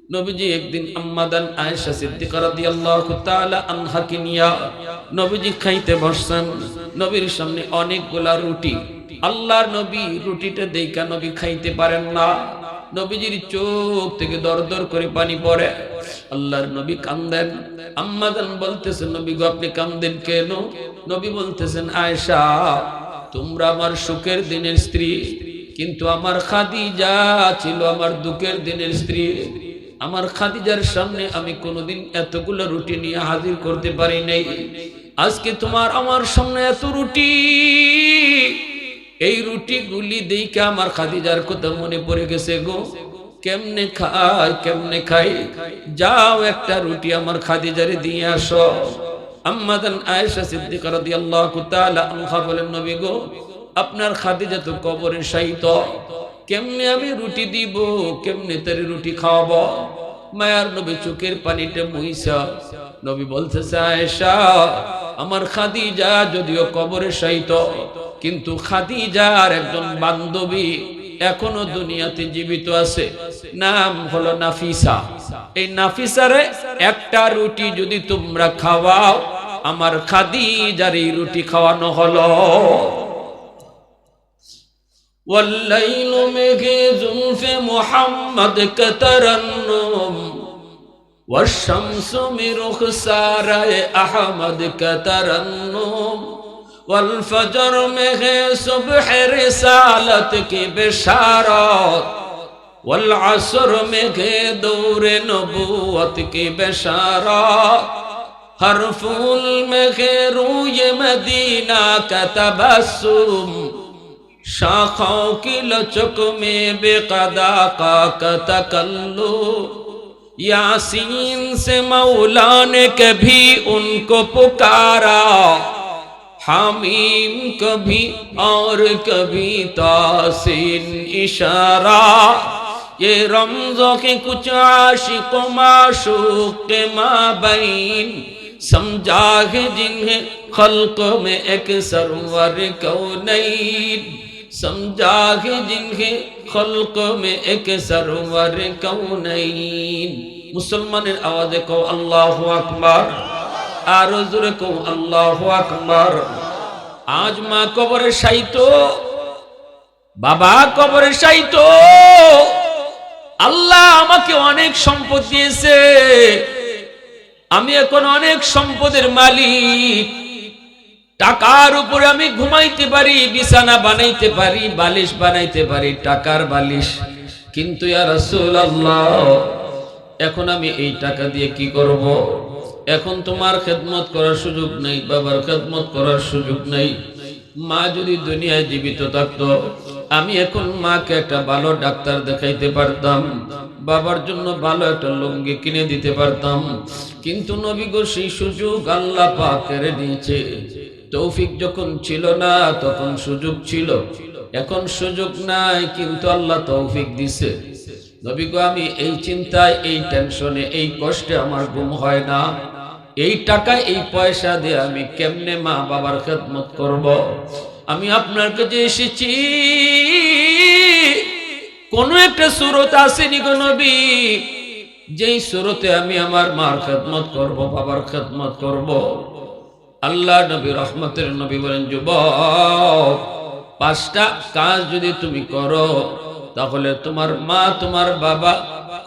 নবীজি একদিন আম্মাদান আয়েশা সিদ্দিকা রাদিয়াল্লাহু তাআলা আনহাকে নিয়া নবীজি খাইতে বসছেন। নবীর সামনে অনেকগুলা রুটি। আল্লাহর নবী রুটিটা দেইখা নবী খাইতে পারেন না। নবীজির চোখ থেকে দর দর করে পানি পড়ে। আল্লাহর নবী কান্দেন। আম্মাদান বলতেছেন, নবী গো আপনি কান্দেন কেন? নবী বলতেছেন, আয়েশা তোমরা আমার সুখের দিনের স্ত্রী, কিন্তু আমার খাদিজা ছিল আমার দুঃখের দিনের স্ত্রী। আমার খাদিজার সামনে আমি কোনোদিন এতগুলো রুটি নিয়ে হাজির করতে পারি নাই। আজকে তোমার আমার সামনে এত রুটি, এই রুটিগুলি দেখে আমার খাদিজার কথা মনে পড়ে গেছে গো। কেমনে খাই কেমনে খাই, যাও একটা রুটি আমার খাদিজারে দিয়ে আসো। আম্মাদান আয়েশা সিদ্দিকা রাদিয়াল্লাহু তাআলা আনহা বলেন, নবী গো আপনার খাদিজা তো কবরে শায়িত, কেমনে আমি রুটি দিব, কেমনে তার রুটি খাওয়াবো? মায়ার নবী চোখের পানিটা মুইসা নবী বলতেছে, আয়েশা আমার খাদিজা যদিও কবরে শায়িত, কিন্তু খাদিজার একজন বান্ধবী এখনো দুনিয়াতে জীবিত আছে, নাম হলো নাফিসা। এই নাফিসারে একটা রুটি যদি তোমরা খাওয়াও, আমার খাদিজার এই রুটি খাওয়ানো হলো। والليل مغي زلف محمد كترنم والشمس مرخسار احمد كترنم والفجر مغي صبح رسالت کی بشارت والعصر مغي دور نبوت کی بشارت ہر پھول مغي روی مدینہ کا تبسم शाखों की लचक में बेकदा का तकल्लु यासीन से मौला ने कभी उनको पुकारा हामीम कभी और कभी तासीन इशारा ये रमज़ों के कुछ आशिक़ माशूक़ के माबैन समझा है जिन्हें खल्क़ में एक सरवर कौनैन समझा है जिन्हें खल्क़ में एक सरवर कौनैन। मुसलमानेर आवाज़े कहो अल्लाहु আকবার, আর জোরে কहो আল্লাহু আকবার। আজ মা কবরে শায়িত, বাবা কবরে শায়িত। আল্লাহ আমাকে অনেক সম্পদ দিয়েছে, আমি এখন অনেক সম্পদের মালিক। টাকার উপরে আমি ঘুমাইতে পারি, বিছানা বানাইতে পারি, বালিশ বানাইতে পারি, টাকার বালিশ। কিন্তু ইয়া রাসূলুল্লাহ এখন আমি এই টাকা দিয়ে কি করব? এখন তোমার খেদমত করার সুযোগ নেই, বাবার খেদমত করার সুযোগ নেই। মা যদি দুনিয়ায় জীবিত থাকতো, আমি এখন মাকে একটা ভালো ডাক্তার দেখাইতে পারতাম, বাবার জন্য ভালো একটা লুঙ্গি কিনে দিতে পারতাম। কিন্তু নবী গো সেই সুযোগ আল্লাহ পাক কেড়ে নিয়েছে। তৌফিক যখন ছিল না তখন সুযোগ ছিল, এখন সুযোগ নাই, কিন্তু আল্লাহ তৌফিক দিছে। নবী গো আমি এই চিন্তায়, এই টেনশনে, এই কষ্টে আমার ঘুম হয় না। এই টাকা এই পয়সা দিয়ে আমি কেমনে মা বাবার খেদমত করব? আমি আপনার কাছে এসেছি, কোন একটা সুরত আসেনি গো নবী, যেই সুরতে আমি আমার মার খেদমত করব, বাবার খেদমত করব। আল্লাহ নবী রহমতের নবী বলেন, যুবক পাঁচটা কাজ যদি তুমি করো, তাহলে তোমার মা তোমার বাবা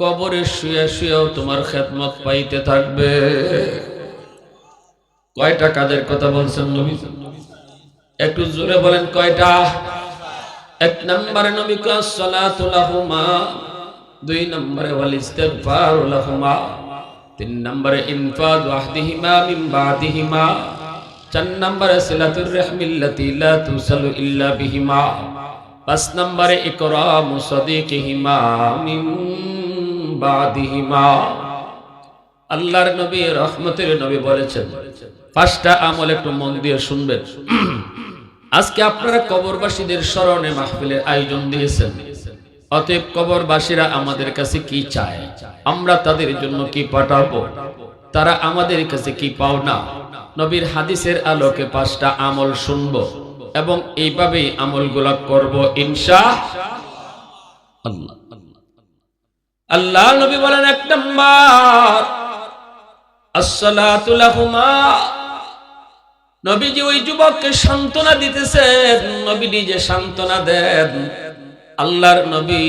কবরে শুয়ে শুয়েও তোমার খেদমত পাইতে থাকবে। কয়টা কাজের কথা বলছেন নবী? একটু জোরে বলেন কয়টা? এক নম্বরে নবী কয় সালাতু লাহুমা, দুই নম্বরে ওয়াল ইস্তিগফারু লাহুমা, তিন নম্বরে ইনফাযু আহদিহিমা মিন বাদিহিমা, চার নম্বরে সিলাতুর রাহমিল্লাতি লা তুসালু ইল্লা বিহিমা, পাঁচ নম্বরে ইকরামু সাদিকিহিমা মিন বাদিহিমা। আল্লাহর নবী রহমতের নবী বলেছেন পাঁচটা আমল, একটু মন দিয়ে শুনবেন। আজকে আপনারা কবরবাসীদের স্মরণে মাহফিলের আয়োজন দিয়েছেন, অতএব কবরবাসীরা আমাদের কাছে কি চায়, আমরা তাদের জন্য কি পাঠাবো, তারা আমাদের কাছে কি পাওনা, নবীর হাদিসের আলোকে পাঁচটা আমল শুনবো এবং এইভাবেই আমলগুলা করব ইনশাআল্লাহ। আল্লাহ নবী বলেন, এক নাম্বার আসসালাতু লাহুমা। নবীজি ওই যুবককে সান্ত্বনা দিতেছেন, নবী নিজে সান্ত্বনা দেন। আল্লাহর নবী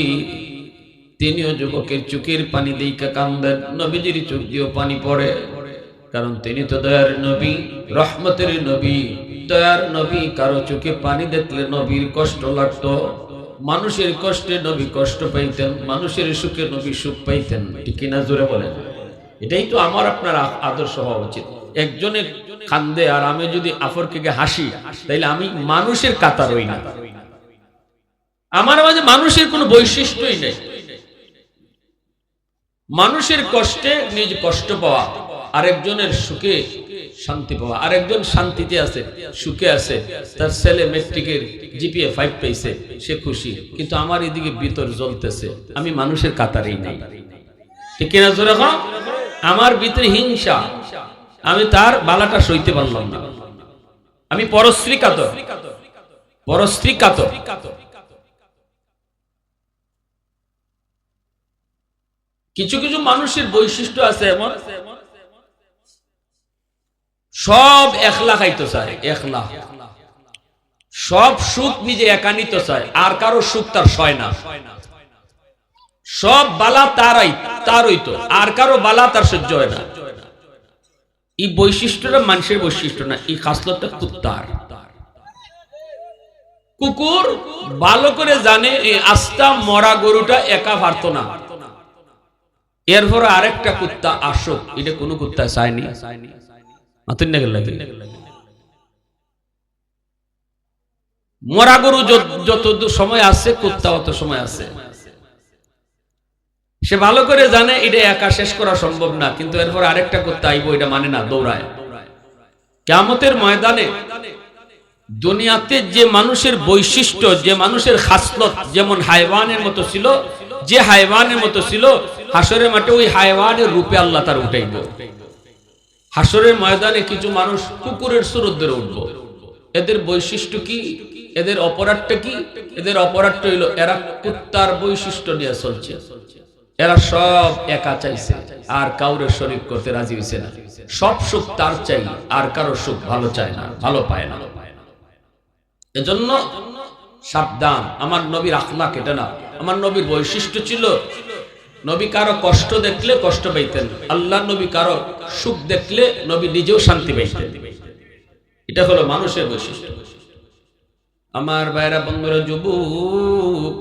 তিনিও যুবকের চোখের পানি দিয়ে কান্দেন, নবীজির চোখ দিয়েও পানি পড়ে, কারণ তিনি তো দয়ার নবী, রহমতের নবী, দয়ার নবী। কারো চোখে পানি দেখলে নবীর কষ্ট লাগতো, মানুষের কষ্টে নবী কষ্ট পাইতেন, মানুষের সুখে নবী সুখ পাইতেন। ঠিক কিনা জোরে বলেন? এটাই তো আমার আপনার আদর্শ হওয়া উচিত। একজনে কান্দে আর আমি যদি আফরকে হাসি, তাইলে আমি মানুষের কাতার হই না। আমার মাঝে মানুষের কোনো বৈশিষ্ট্যই নেই। মানুষের কষ্টে নিজ কষ্ট পাওয়া, আরেকজনের সুখে শান্তি পাওয়া। আরেকজন শান্তিতে আছে, সুখে আছে, তার ছেলে ম্যাট্রিকের জিপিএ 5 পেয়েছে, সে খুশি, কিন্তু আমার এদিকে ভিতর জ্বলতেছে, আমি মানুষের কাতারেই নাই। ঠিক কিনা জোরে কও? আমার ভিতরে হিংসা, আমি তার বালাটা সইতে পারলাম না, আমি পরশ্রী কাতর, পরশ্রী কাতর। কিছু কিছু মানুষের বৈশিষ্ট্য আছে এমন, সব একলা খাইতে চায়, একলা সব সুখ নিজে একা নিতে চায়, আর কারো সুখ তার সয় না। সব বালা তার হইতো, আর কারো বালা তার সহ্য হয় না। এই বৈশিষ্ট্যটা মানুষের বৈশিষ্ট্য না, এই খাসলতটা কুত্তার। কুকুর ভালো করে জানে এই আস্তা মরা গরুটা একা পারতো না, এরপর আরেকটা কুত্তা আসুক, এটা কোনো কুত্তা চায়নি। মরা গরু যত সময় আছে, কুত্তা অত সময় আছে। সে ভালো করে জানে এটা একা শেষ করা সম্ভব না, কিন্তু এরপর আরেকটা কুত্তা আইবো, এটা মানে না, দৌড়ায়। কিয়ামতের ময়দানে দুনিয়াতে যে মানুষের বৈশিষ্ট্য, যে মানুষের খাসলত যেমন হায়ওয়ানের মতো ছিল, যে হায়ওয়ানের মতো ছিল, হাসরের মাঠে ওই হায়ওয়ানের রূপে আল্লাহ তার উঠাইব। হাসরের ময়দানে কিছু মানুষ কুকুরের সুরত ধরে উঠব। এদের বৈশিষ্ট্য কি? এদের অপরাধটা কি? এদের অপরাধটা হইল এরা কুত্তার বৈশিষ্ট্য নিয়ে চলছে। এরা সব একা চাইছে, আর কাউরে শরীক করতে রাজি হইছে না। সব সুখ তার চাই, আর কারো সুখ ভালো চায় না, ভালো পায় না। এজন্য সাবধান। আমার নবীর আখলাক এটা না, আমার নবীর বৈশিষ্ট্য ছিল, নবী কারো কষ্ট দেখলে কষ্ট পাইতেন, আল্লাহ নবী কারো সুখ দেখলে নবী নিজেও শান্তি পাইতেন। এটা হলো মানুষের বৈশিষ্ট্য। আমার ভাইরা, বন্ধুরা, যুবক,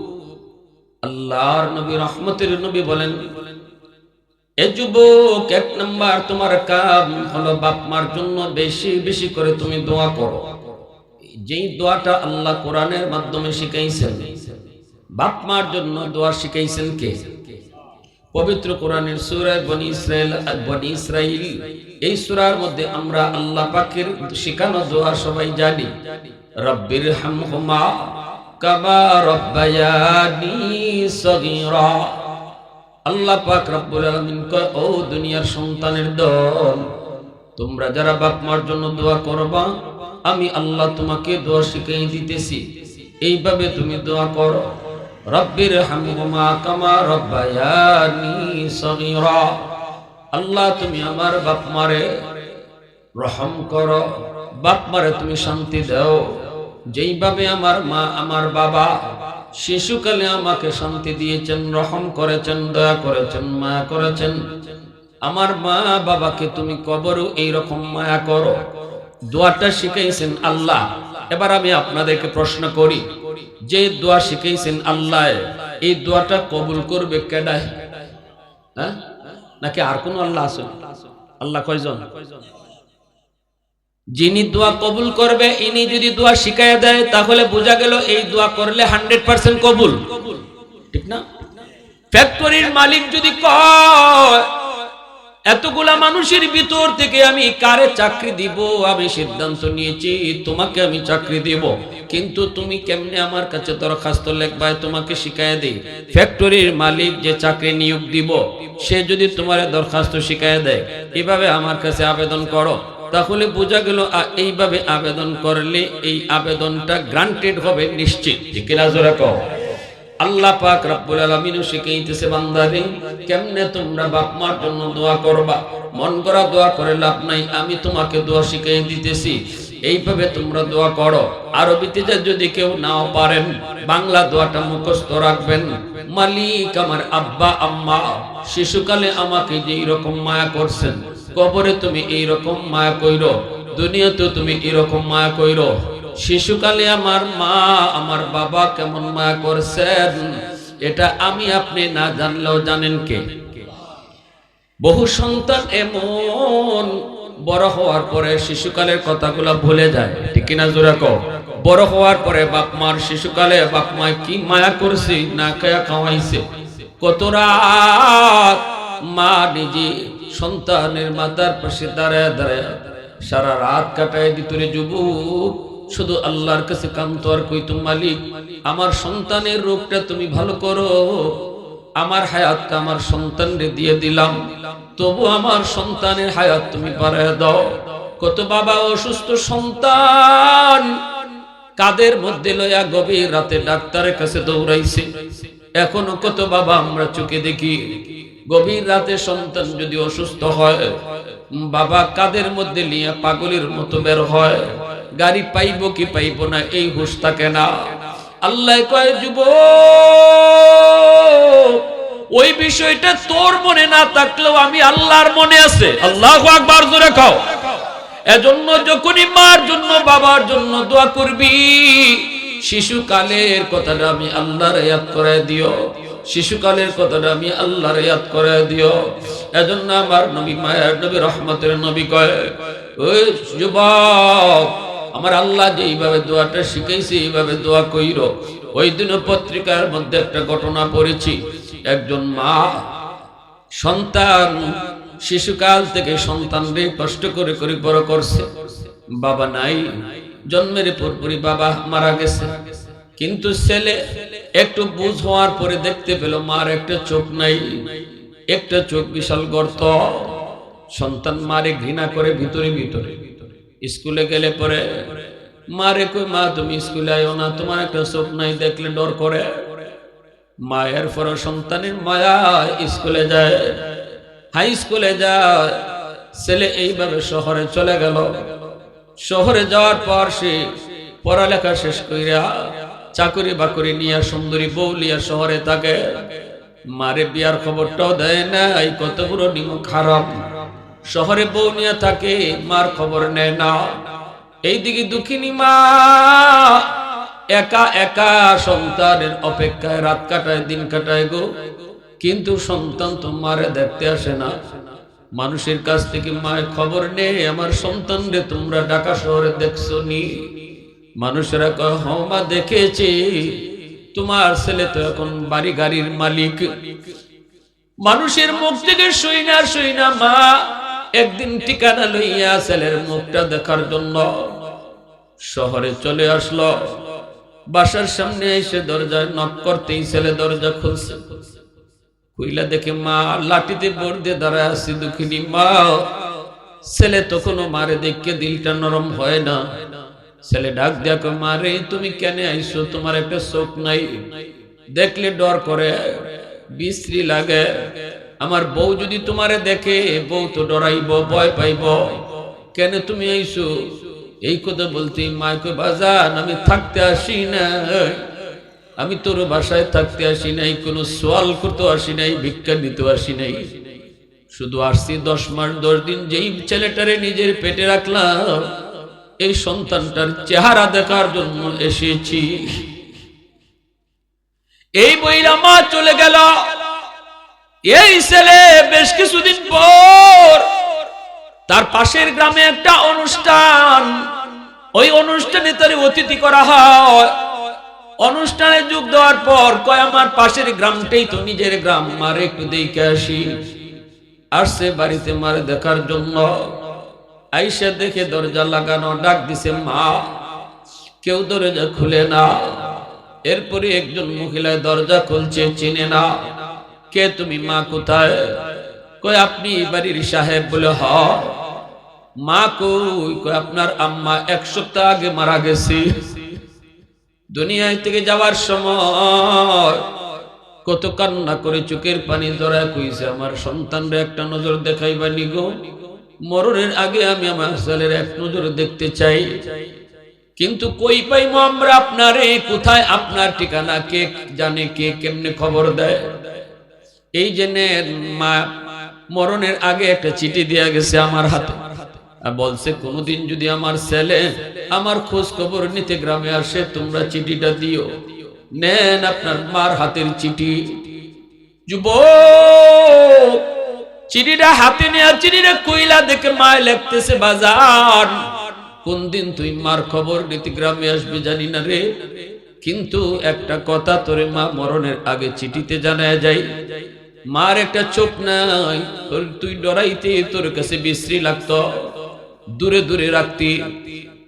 আল্লাহর নবী, রহমতের নবী বলেন, এ যুবক, এক নাম্বার তোমার কাম হলো বাপ মার জন্য বেশি বেশি করে তুমি দোয়া করো। যেই দোয়াটা আল্লাহ কোরআনের মাধ্যমে শিখাইছেন, বাপ মার জন্য দোয়া শিখাইছেন কে? পবিত্র কোরআনের সূরা বনী ইসরাঈল, এই সূরার মধ্যে আমরা আল্লাহ পাকের শিখানো দোয়া সবাই জানি, রব্বির হামহুমা কামা রব্বায়ানি সগীরা। আল্লাহ পাক রব্বুল আলামিন কয়, ও দুনিয়ার সন্তানের দল, তোমরা যারা বাপ মার জন্য দোয়া করবা, আমি আল্লাহ তোমাকে দোয়া শিখিয়ে দিতেছি, এইভাবে তুমি দোয়া করো, রব্বির হামহুমা কামা রব্বায়ানি সগীরা। আল্লাহ তুমি আমার বাপ মারে রহম করো, বাপ মারে তুমি শান্তি দাও, যেইভাবে আমার মা আমার বাবা শিশুকালে আমাকে শান্তি দিয়েছেন, রহম করেছেন, দয়া করেছেন, মায়া করেছেন, আমার মা বাবাকে তুমি কবরও এইরকম মায়া করো। দোয়াটা শিখাইছেন আল্লাহ। এবার আমি আপনাদেরকে প্রশ্ন করি, যে দোয়া শিখাইছেন আল্লাহ, এই দোয়াটা কবুল করবে কেডায়? হ্যাঁ, নাকি আর কোন আল্লাহ আছে? আল্লাহ কয়জন? যিনি দোয়া কবুল করবে, ইনি যদি দোয়া শিখাইয়া দেয়, তাহলে বোঝা গেল এই দোয়া করলে 100% কবুল, ঠিক না? ফ্যাক্টরির মালিক যদি কয়, এতগুলা মানুষের ভিতর থেকে আমি কারে চাকরি দিব, আমি সিদ্ধান্ত নিয়েছি তোমাকে আমি চাকরি দিব, কিন্তু তুমি কেমনে আমার কাছে দরখাস্ত লিখবা, তোমাকে শিখাইয়া দেই। ফ্যাক্টরির মালিক যে চাকরি নিয়োগ দিব, সে যদি তোমার দরখাস্ত শিখাইয়া দেয়, এভাবে আমার কাছে আবেদন করো, তাহলে বোঝা গেল এইভাবে আবেদন করলে এই আবেদনটা গ্রান্টেড হবে নিশ্চিত। ঠিক কিনা জোরে কও? আল্লাহ পাক রব্বুল আলামিন শিখাইতেছে বান্দারে কেমনে তোমরা বাপ মার জন্য দোয়া করবা। মন করা দোয়া করে লাভ নাই, আমি তোমাকে দোয়া শিখাই দিতেছি, এইভাবে তোমরা দোয়া করো। আরবিতে যদি কেউ নাও পারেন বাংলা দোয়াটা মুখস্থ রাখবেন। মালিক আমার আব্বা আম্মা শিশুকালে আমাকে যেই রকম মায়া করছেন, কবরে তুমি এই রকম মায়া কইরো, দুনিয়াতে তুমি এরকম মায়া কইরো। শিশুকালে আমার মা আমার বাবা কেমন মায়া করছেন এটা আমি আপনি না জানলেও জানেন কে? বহু সন্তান এমন বড় হওয়ার পরে শিশুকালের কথাগুলো ভুলে যায়, ঠিক কিনা জোরে কও? বড় হওয়ার পরে বাপ মার শিশুকালে বাপ মা কি মায়া করছে, না খায়া খাওয়াইছে, কত রাত মা নিজে সন্তানের মাথার পাশে দাঁড়ায় দাঁড়ায় সারা রাত কাটায় দিত রে যুবক। শুধু আল্লাহর কাছে কান্ত আর কইতো মালিক আমার সন্তানের রোগটা তুমি ভালো করো, আমার হায়াতটা আমার সন্তানরে দিয়ে দিলাম, তবু আমার সন্তানের হায়াত তুমি বাড়ায় দাও। কত বাবা অসুস্থ সন্তান কাদের মধ্যে লইয়া গভীর রাতে ডাক্তারের কাছে দৌড়াইছে। এখনো কত বাবা আমরা চোখে দেখি গভীর রাতে সন্তান যদি অসুস্থ হয় বাবা কাদের মধ্যে নিয়ে পাগলের মতো বের হয়, গাড়ি পাইবো কি পাইবো না এই হুঁশ থাকে না। আল্লাহ কয় যুবক ওই বিষয়টা তোর মনে না থাকলেও আমি আল্লাহর মনে আছে। আল্লাহু আকবার জোরে কও। এজন্য যখনই মার জন্য বাবার জন্য দোয়া করবি শিশুকালের কথাটা আমি আল্লাহর ইয়াদ করায় দিও, শিশুকালের কথাটা আমি আল্লাহর ইয়াদ করায় দিও। এজন্য আমার নবী মায়ের নবী রহমতের নবী কয় ওই যুবক আমার আল্লাহ যেইভাবে দোয়াটা শিখাইছে এইভাবে দোয়া কইরো। ওই দিন পত্রিকার মধ্যে একটা ঘটনা পড়েছি, একজন মা সন্তান শিশুকাল থেকে সন্তানরে কষ্ট করে করে বড় করছে, বাবা নাই, জন্মের পরপরই বাবা মারা গেছে, কিন্তু ছেলে একটু বুঝ হওয়ার পরে দেখতে পেল মার একটা চোখ নাই, একটা চোখ বিশাল গর্ত। সন্তান মারে ঘৃণা করে ভিতরে ভিতরে। স্কুলে গেলে পরে মারে কই মা তুমি স্কুলে আয়ো না, তোমার একটা চোখ নাই, দেখলে ডর করে। মায়ের পর সন্তানের মায়া স্কুলে যায়, হাই স্কুলে যায়, ছেলে এইভাবে শহরে চলে গেল। শহরে যাওয়ার পর সে পড়ালেখা শেষ কইরা চাকরি বাকরি নিয়ে সুন্দরী বউ লিয়া শহরে থাকে। মারে বিয়ার খবরটাও দেয় না, এই কত বড় নিম খারাপ। শহরে বউ নিয়ে থাকে, মার খবর নেয় না। এইদিকে দুঃখিনী মা একা একা সন্তানের অপেক্ষায় রাত কাটায় দিন কাটায় গো, কিন্তু সন্তান তো মারে দেখতে আসে না। মানুষের কাছ থেকে মায়ের খবর নেই আমার সন্তান রে তোমরা ঢাকা শহরে দেখছো নি? মানুষেরা কয় হ মা দেখেছি, তোমার ছেলে তো এখন বাড়ি গাড়ির মালিক। মানুষের মুখ থেকে শুই না মা একদিন ঠিকানা লইয়া ছেলের মুখটা দেখার জন্য শহরে চলে আসলো। বাসার সামনে এসে দরজায় নক করতেই ছেলে দরজা খুলছে, কইলা দেখে মা লাঠিতে বোর দিয়ে দাঁড়ায় আছি। দুঃখিনী মা ছেলে তখনও মারে দেখে দিলটা নরম হয় না। ছেলে ডাক দিয়া কয় মারে তুমি কেন আইছো, তোমার একটা চোখ নাই, দেখলে ডর করে বিশ্রী লাগে। আমার বউ যদি তোমারে দেখে বউ তো ডরাইব ভয় পাইব, কেন তুমি আইছো? এই কথা বলতে মা কয় বাজান আমি থাকতে আসি না, আমি তোর বাসায় থাকতে আসি নাই, কোনো সোয়াল করতে আসি নাই, ভিক্ষা দিতে আসি নাই, শুধু আসছি 10 মাস 10 দিন যেই ছেলেটারে নিজের পেটে রাখলাম এই সন্তানটার চেহারা দেখার জন্য এসেছি। এই বইরা মা চলে গেল। এই ছেলে বেশ কিছুদিন পর তার পাশের গ্রামে একটা অনুষ্ঠান, ওই অনুষ্ঠানে তার অতিথি করা হয়। অনুষ্ঠানে যোগ দেওয়ার পর কয় আমার পাশের গ্রামটাই তো নিজের গ্রাম, মারে একটু দেখে আসি। আসছে বাড়িতে মারে দেখার জন্য। আইসা দেখে দরজা লাগানো, ডাক দিছে মা, কেউ দরজা খুলে না। এরপরে একজন মহিলা দরজা খুলছে, চিনে না। কে তুমি? মা কোথায়? কই আপনি বাড়ির সাহেব? বলে হ। মা কই? কই আপনার আম্মা 1 সপ্তাহ আগে মারা গেছে। দুনিয়া থেকে যাওয়ার সময় কত কান্না করে চোখের পানি জড়ায় কইছে, আমার সন্তানরা একটা নজর দেখাইবা নিগো, মরণের আগে আমি আমার ছেলের এক নজর দেখতে চাই। কিন্তু কই পাইমো আমরা আপনারে, কোথায় আপনার ঠিকানা, কে জানে, কে কেমনে খবর দেয়? এই জেনে মা মরণের আগে একটা চিঠি দিয়া গেছে আমার হাতে, আর বলছে কোনদিন যদি আমার ছেলে আমার খোঁজ খবর নিতে গ্রামে আসে, তোমরা চিঠিটা দিও। নেন আপনার মার হাতের চিঠি। যুবক চিঠিটা হাতে নেয়া, চিঠিটা কইলা দেখে মায় লিখতেছে, বাজার কোন দিন তুই মার খবর নিতে গ্রামে আসবে জানি না রে, কিন্তু একটা কথা তোরে মা মরণের আগে চিঠিতে জানায় যাই, মার একটা চোখ নাই, তুই ডরাইতে তোর কাছে বিশ্রী লাগতো, দূরে দূরে রাখতি,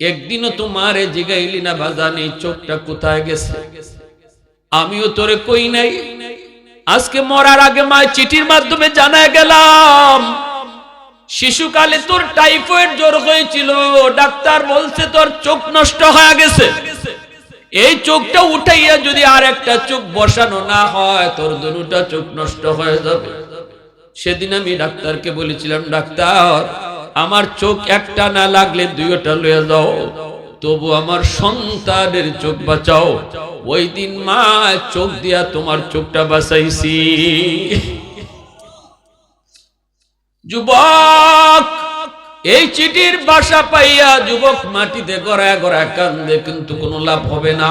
একদিনও তো মারে জিগাইলি না বাজান এই চোখটা কোথায় গেছে। আমিও তোরে কই নাই, আজকে মরার আগে মা চিঠির মাধ্যমে জানায় গেলাম, শিশুকালে তোর টাইফয়েড জ্বর হয়েছিল, ডাক্তার বলছে তোর চোখ নষ্ট হয়ে গেছে, এই চোখটা উঠাইয়া যদি আর একটা চোখ বসানো না হয় তোর দুটা চোখ নষ্ট হয়ে যাবে। সেদিন আমি ডাক্তারকে বলেছিলাম, ডাক্তার আমার চোখ একটা না লাগলে দুইটা লয়ে যাও, তবু আমার সন্তানের চোখ বাঁচাও। ওই দিন মা চোখ দিয়া তোমার চোখটা বাঁচাইছি। যুবক এই চিঠির বাসা পাইয়া যুবক মাটিতে গড়ায় গড়ায় কান্দে, কিন্তু কোনো লাভ হবে না।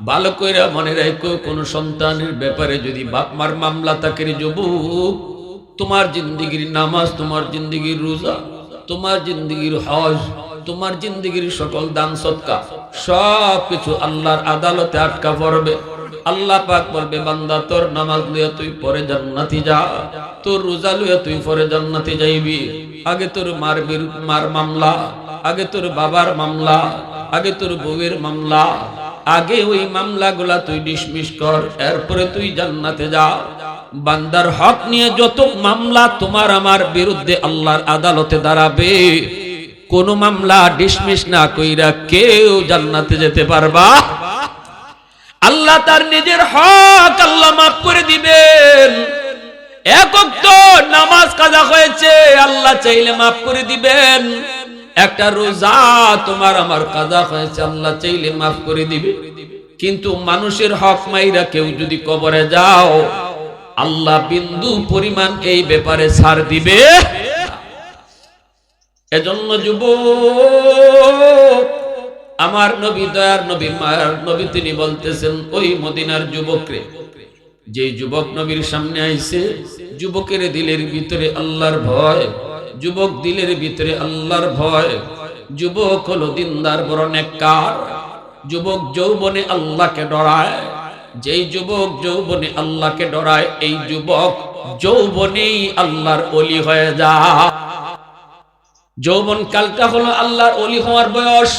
ভালো কইরা মনে রাখো, কোন সন্তানের ব্যাপারে যদি বাপ মার মামলা থাকে রে যুবক, তোমার জিন্দিগির নামাজ, তোমার জিন্দিগির রোজা, তোমার জিন্দিগির হজ, তোমার জিন্দিগির সকল দান সদকা সব কিছু আল্লাহর আদালতে আটকা পড়বে। আল্লাহ পাক বলবে, বান্দা তোর নামাজ লইয়া তুই পরে জান্নাতে যা, তোর রোজা লইয়া তুই পরে জান্নাতে যাইবি। আগে তোর মার মামলা, আগে তোর বাবার মামলা, আগে তোর বউয়ের মামলা, আগে ওই মামলাগুলা তুই ডিসমিস কর, এরপরে তুই জান্নাতে যা। বান্দার হক নিয়ে যত মামলা তোমার আমার বিরুদ্ধে আল্লাহর আদালতে দাঁড়াবে, কোন মামলা ডিসমিস না কইরা কেউ জান্নাতে যেতে পারবা। আল্লাহ তার নিজের হক আল্লাহ মাফ করে দিবেন। এক ওয়াক্ত নামাজ কাজা হয়েছে, আল্লাহ চাইলে মাফ করে দিবেন। একটা রোজা তোমার আমার কাজা হয়েছে, আল্লাহ চাইলে মাফ করে দিবে। কিন্তু মানুষের হক মাইরা কেউ যদি কবরে যাও, আল্লাহ বিন্দু পরিমাণ এই ব্যাপারে ছাড় দিবে। এজন্য যুবক, আমার নবী, দয়ার নবী, মায়ার নবী, তিনি বলতেছেন, ওই মদিনার যুবকরে, যে যুবক নবীর সামনে আইছে, যুবকের দিলের ভিতরে আল্লাহর ভয়, যুবক দিলের ভিতরে আল্লাহর ভয়, যুবক হলো দিনদার, বড় নেককার, যুবক যৌবনে আল্লাহকে ডরায়। যেই যুবক যৌবনে আল্লাহকে ডরায়, এই যুবক যৌবনেই আল্লাহর ওলি হয়ে যায়। যৌবন কালটা হলো আল্লাহর ওলি হওয়ার বয়স।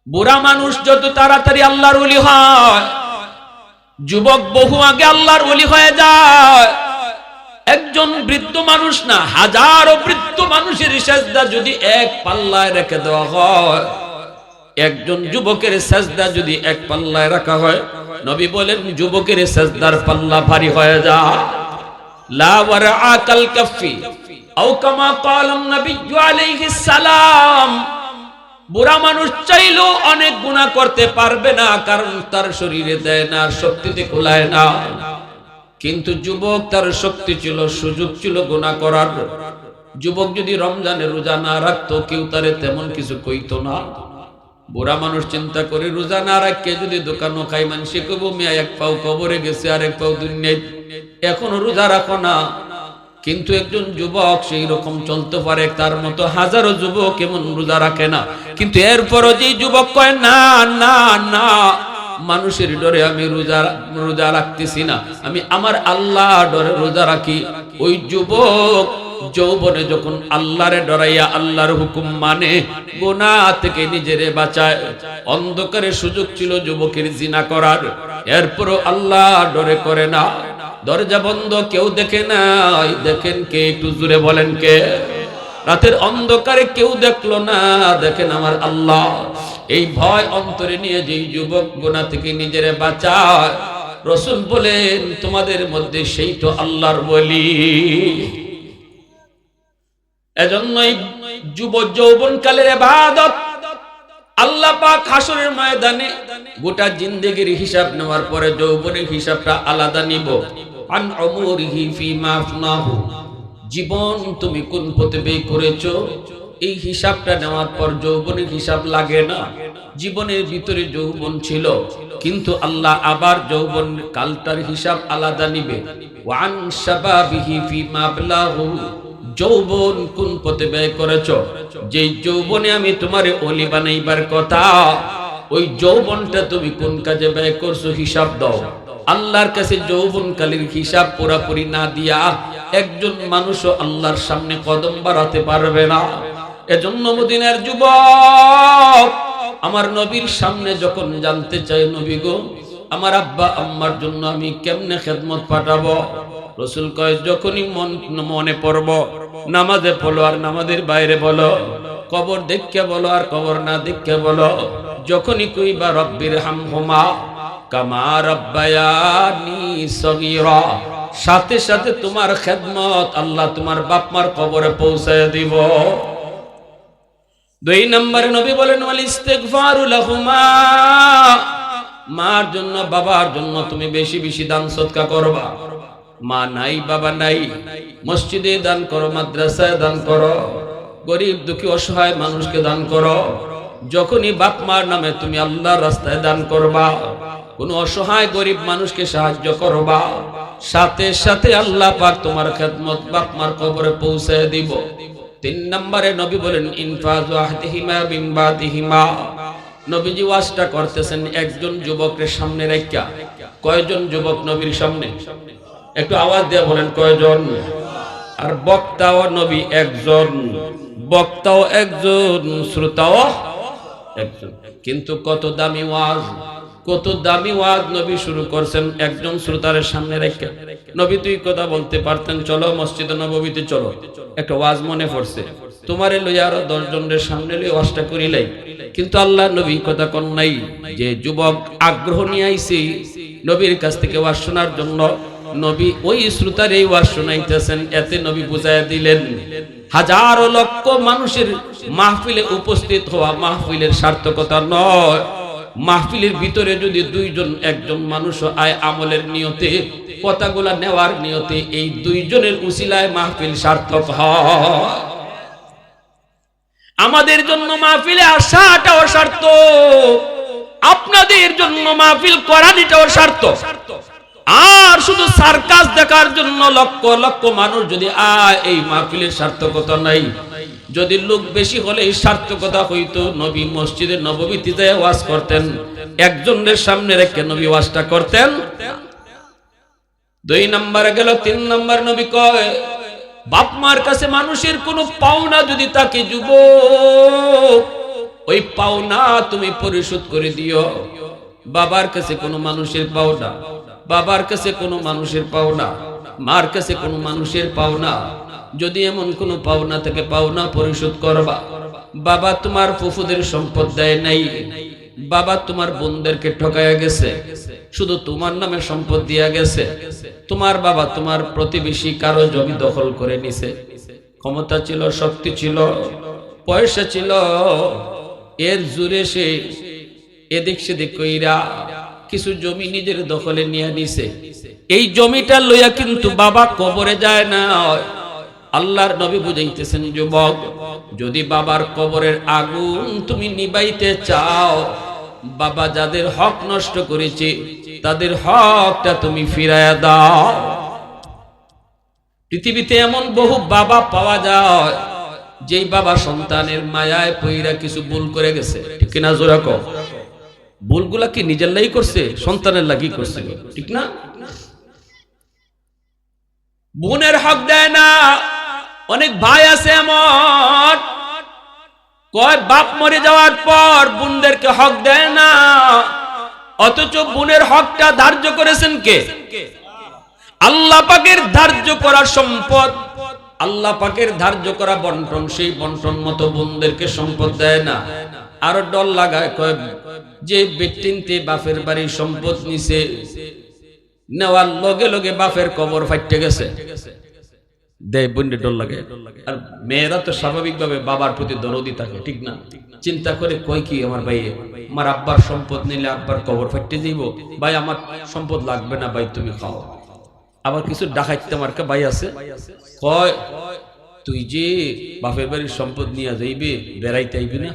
বুড়া মানুষ যত তাড়াতাড়ি আল্লাহর ওলি হয়, যুবক বহু আগে আল্লাহর ওলি হয়ে যায়। একজন বৃদ্ধ মানুষ না, হাজারো বৃদ্ধ মানুষের সেজদা যদি এক পাল্লায় রেখে দেওয়া হয়, একজন যুবকের সেজদা যদি এক পাল্লায় রাখা হয়, নবী বলেন যুবকের সেজদার পাল্লা ভারী হয়ে যায়। লা ওয়ারআ কাল কাফি আও কামা ক্বালান নবী আলাইহিস সালাম। বুড়া মানুষ চাইলেও অনেক গুনাহ করতে পারবে না, কারণ তার শরীরে দেয় না, শক্তিতে কুলায় না। কিন্তু যুবক, তার শক্তি ছিল, সুযোগ ছিল গুনাহ করার। যুবক যদি রমজানে রোজা না রাখতো, কেউ তারে তেমন কিছু কইতো না। বুড়া মানুষ চিন্তা করে, রোজা না রাখে যদি দোকানও খাই, মানুষে কইব মিয়া এক পাও কবরে গেছে আর এক পাও দুনিয়ায়, এখনো রোজা রাখো না। কিন্তু একজন যুবক সেই রকম চলতে পারে, তার মতো হাজারো যুবক এমন রোজা রাখে না। কিন্তু এরপরও যে যুবক কয় না না না, মানুষের ডরে আমি রোজা রাখতেছি না, আমি আমার আল্লাহ ডরে রোজা রাখি, ওই যুবক যৌবনে যখন আল্লাহরে ডরাইয়া আল্লাহর হুকুম মানে, গুনাহ থেকে নিজেরে বাঁচায়। অন্ধকারে সুযোগ ছিল যুবকের জিনা করার, এরপরও আল্লাহ ডরে করে না। দরজা বন্ধ, কেউ দেখে নাই, দেখেন কে? একটু জোরে বলেন কে? রাতের অন্ধকারে কেউ দেখলো না, দেখেন আমার আল্লাহ এই ভয় অন্তরে নিয়ে যেই যুবক গুনাহ থেকে নিজেরে বাঁচায়, রাসূল বলেন তোমাদের মধ্যে সেই তো আল্লাহর ওলি। এজন্যই যুব যৌবনকালের ইবাদত আল্লাহ পাক হাসরের ময়দানে গোটা জিন্দেগির হিসাব নেওয়ার পরে যৌবনের হিসাবটা আলাদা নিব। আন উমুরিহি ফিমা আফনাহু, জীবন তুমি কোন পথে ব্যয় করেছো এই হিসাবটা নেওয়ার পর যৌবনের হিসাব লাগে না। জীবনের ভিতরে যৌবন ছিল, কিন্তু আল্লাহ আবার যৌবন কালটার হিসাব আলাদা নিবে। ওয়ান শাবাবিহি ফিমা আবলাহু, যৌবন কোন পথে ব্যয় করেছো, যে যৌবনে আমি তোমারে ওলি বানাইবার কথা ওই যৌবনটা তুমি কোন কাজে ব্যয় করছো হিসাব দাও। আল্লাহর কাছে যৌবনকালের হিসাব পুরাপুরি না দিয়া একজন মানুষও আল্লাহর সামনে কদম বাড়াতে পারবে না। এজন্য মদিনার যুবক আমার নবীর সামনে যখন জানতে চাই, নবী গো আমার আব্বা আম্মার জন্য আমি কেমনে খেদমত পাঠাবো, রাসূল কয় যখনই মনে পড়ব নামাজে বলো আর নামাজের বাইরে বলো, কবর দেখে বলো আর কবর না দেখে বলো, যখনই কইবা রব্বির হামহুমা কামা রাব্বায়ানি সগীরা, সাথে সাথে তোমার খেদমত আল্লাহ তোমার বাপ মার কবরে পৌঁছায় দিব। 2 নম্বরে নবী বলেন ওয়াল ইস্তিগফারু লাহুমা, মার জন্য বাবার জন্য তুমি বেশি বেশি দান সদকা করবা। মা নাই বাবা নাই, মসজিদে দান করো, মাদ্রাসায় দান করো, গরিব দুঃখী অসহায় মানুষকে দান করো। যখনই বাপ মার নামে তুমি আল্লাহর রাস্তায় দান করবা, কোন অসহায় গরিব মানুষকে সাহায্য করবা, সাথে সাথে আল্লাহ পাক তোমার খেদমত বাপ মার কবরে পৌঁছায় দিব। 3 নম্বরে নবী বলেন ইনফাজু আহদিহিমা বিন বাদিহিমা, নবীজি ওয়াজটা করতেছেন একজন যুবকের সামনে রাখা। কয়জন যুবক নবীর সামনে? একটু আওয়াজ দিয়ে বলেন কয়জন? আর বক্তাও নবী একজন, বক্তাও একজন, শ্রোতাও একজন। কিন্তু কত দামি ওয়াজ, কত দামি ওয়াজ নবী শুরু করছেন একজন শ্রোতার সামনে রেখে। নবী তুই কথা বলতে পারতেন, চলো মসজিদে নববীতে চলো, একটা ওয়াজ মনে পড়ছে, তোমারে লইয়া আরো 10 জনের সামনে লই ওয়াজটা করিলাই। কিন্তু আল্লাহ নবী কথা কোন নাই, যে যুবক আগ্রহ নিয়ে আইছি নবীর কাছ থেকে ওয়াজ শোনার জন্য, নবী ওই শ্রোতার এই ওয়াজ শোনাইতেছেন। এতে নবী বুঝাইয়া দিলেন হাজারো লক্ষ মানুষের মাহফিলে উপস্থিত হওয়া মাহফিলের সার্থকতা নয়, মাহফিলের ভিতরে যদি 2 জন 1 জন মানুষ আয় আমলের নিয়তে, কথাগুলা নেওয়ার নিয়তে, এই 2 জনের উসিলায় মাহফিল সার্থক হয়। আমাদের জন্য মাহফিলে আসাটাও সার্থক, আপনাদের জন্য মাহফিল করাটাও সার্থক। আর শুধু সার্কাস দেখার জন্য লক্ষ লক্ষ মানুষ যদি আয়, এই মাহফিলের সার্থকতা নাই। যদি লোক বেশি হলে এই সার্থকতা হইতো, নবী মসজিদে নববীতে যায় ওয়াজ করতেন, একজনের সামনে রেখে নবী ওয়াজটা করতেন। 2 নম্বরে গেল। 3 নম্বর নবী কয় বাপ মার কাছে মানুষের কোনো পাওনা যদি তাকে যুবক, ওই পাওনা তুমি পরিশোধ করে দিও। বাবার কাছে কোনো মানুষের পাওনা, বাবার কাছে কোনো মানুষের পাওনা, মার কাছে কোনো মানুষের পাওনা, যদি এমন কোনো পাওনা থেকে পাওনা পরিশোধ করবা। বাবা তোমার ফুফুদের সম্পদ দেয় নাই, বাবা তোমার বোনদেরকে ঠকায়া গেছে, শুধু তোমার নামে সম্পদ দিয়া গেছে। তোমার বাবা তোমার প্রতিবেশী কারো জমি দখল করে নিছে, ক্ষমতা ছিল, শক্তি ছিল, পয়সা ছিল, এর জোরে সে এদিক সেদিক কইরা কিছু জমি নিজের দখলে নিয়ে নিছে। এই জমিটা লইয়া কিন্তু বাবা কবরে যায় না। আল্লাহর নবী বুঝাইতেছেন যুবক, যদি বাবার কবরের আগুন তুমি নিবাইতে চাও, বাবা যাদের হক নষ্ট করেছে তাদের হকটা তুমি ফিরাইয়া দাও। পৃথিবীতে এমন বহু বাবা পাওয়া যায়, যেই বাবা সন্তানের মায়ায় পইরা কিছু ভুল করে গেছে, ঠিক কিনা জোরা কও? ভুলগুলা কি নিজের লাগি করছে, সন্তানের লাগি করছে, ঠিক না? বোনের হক দেয় না। অনেক ভাই আছে এমন, কয় বাপ মরে যাওয়ার পর বোনদেরকে হক দেয় না, অথচ বোনের হকটা ধার্য করেছেন কে? আল্লাহ পাকের ধার্য করা সম্পদ আল্লাহ পাকের ধার্য করা বন্টন, সেই বন্টন মতো বোনদেরকে সম্পদ দেয় না। আরো ডর লাগায়, কয় যে বেটিনতে বাপের বাড়ির সম্পদ নিছে, নেওয়ার লগে লগে বাপের কবর ফাইটে গেছে, দেয় বোনকে ডর লাগে। আর মেয়েরা তো স্বাভাবিকভাবে বাবার প্রতি দরদি থাকে, ঠিক না? চিন্তা করে কয় কি আমার ভাই, আমার আব্বার সম্পদ নিলে আব্বার কবর ফাইটে যাইব, ভাই আমার সম্পদ লাগবে না, ভাই তুমি খাও। আবার কিছু ডাকাইতে মার্কা ভাই আছে, কয় তুই যে বাপের বাড়ির সম্পদ নিয়ে যাইবে, বেড়াইতে আইবি না?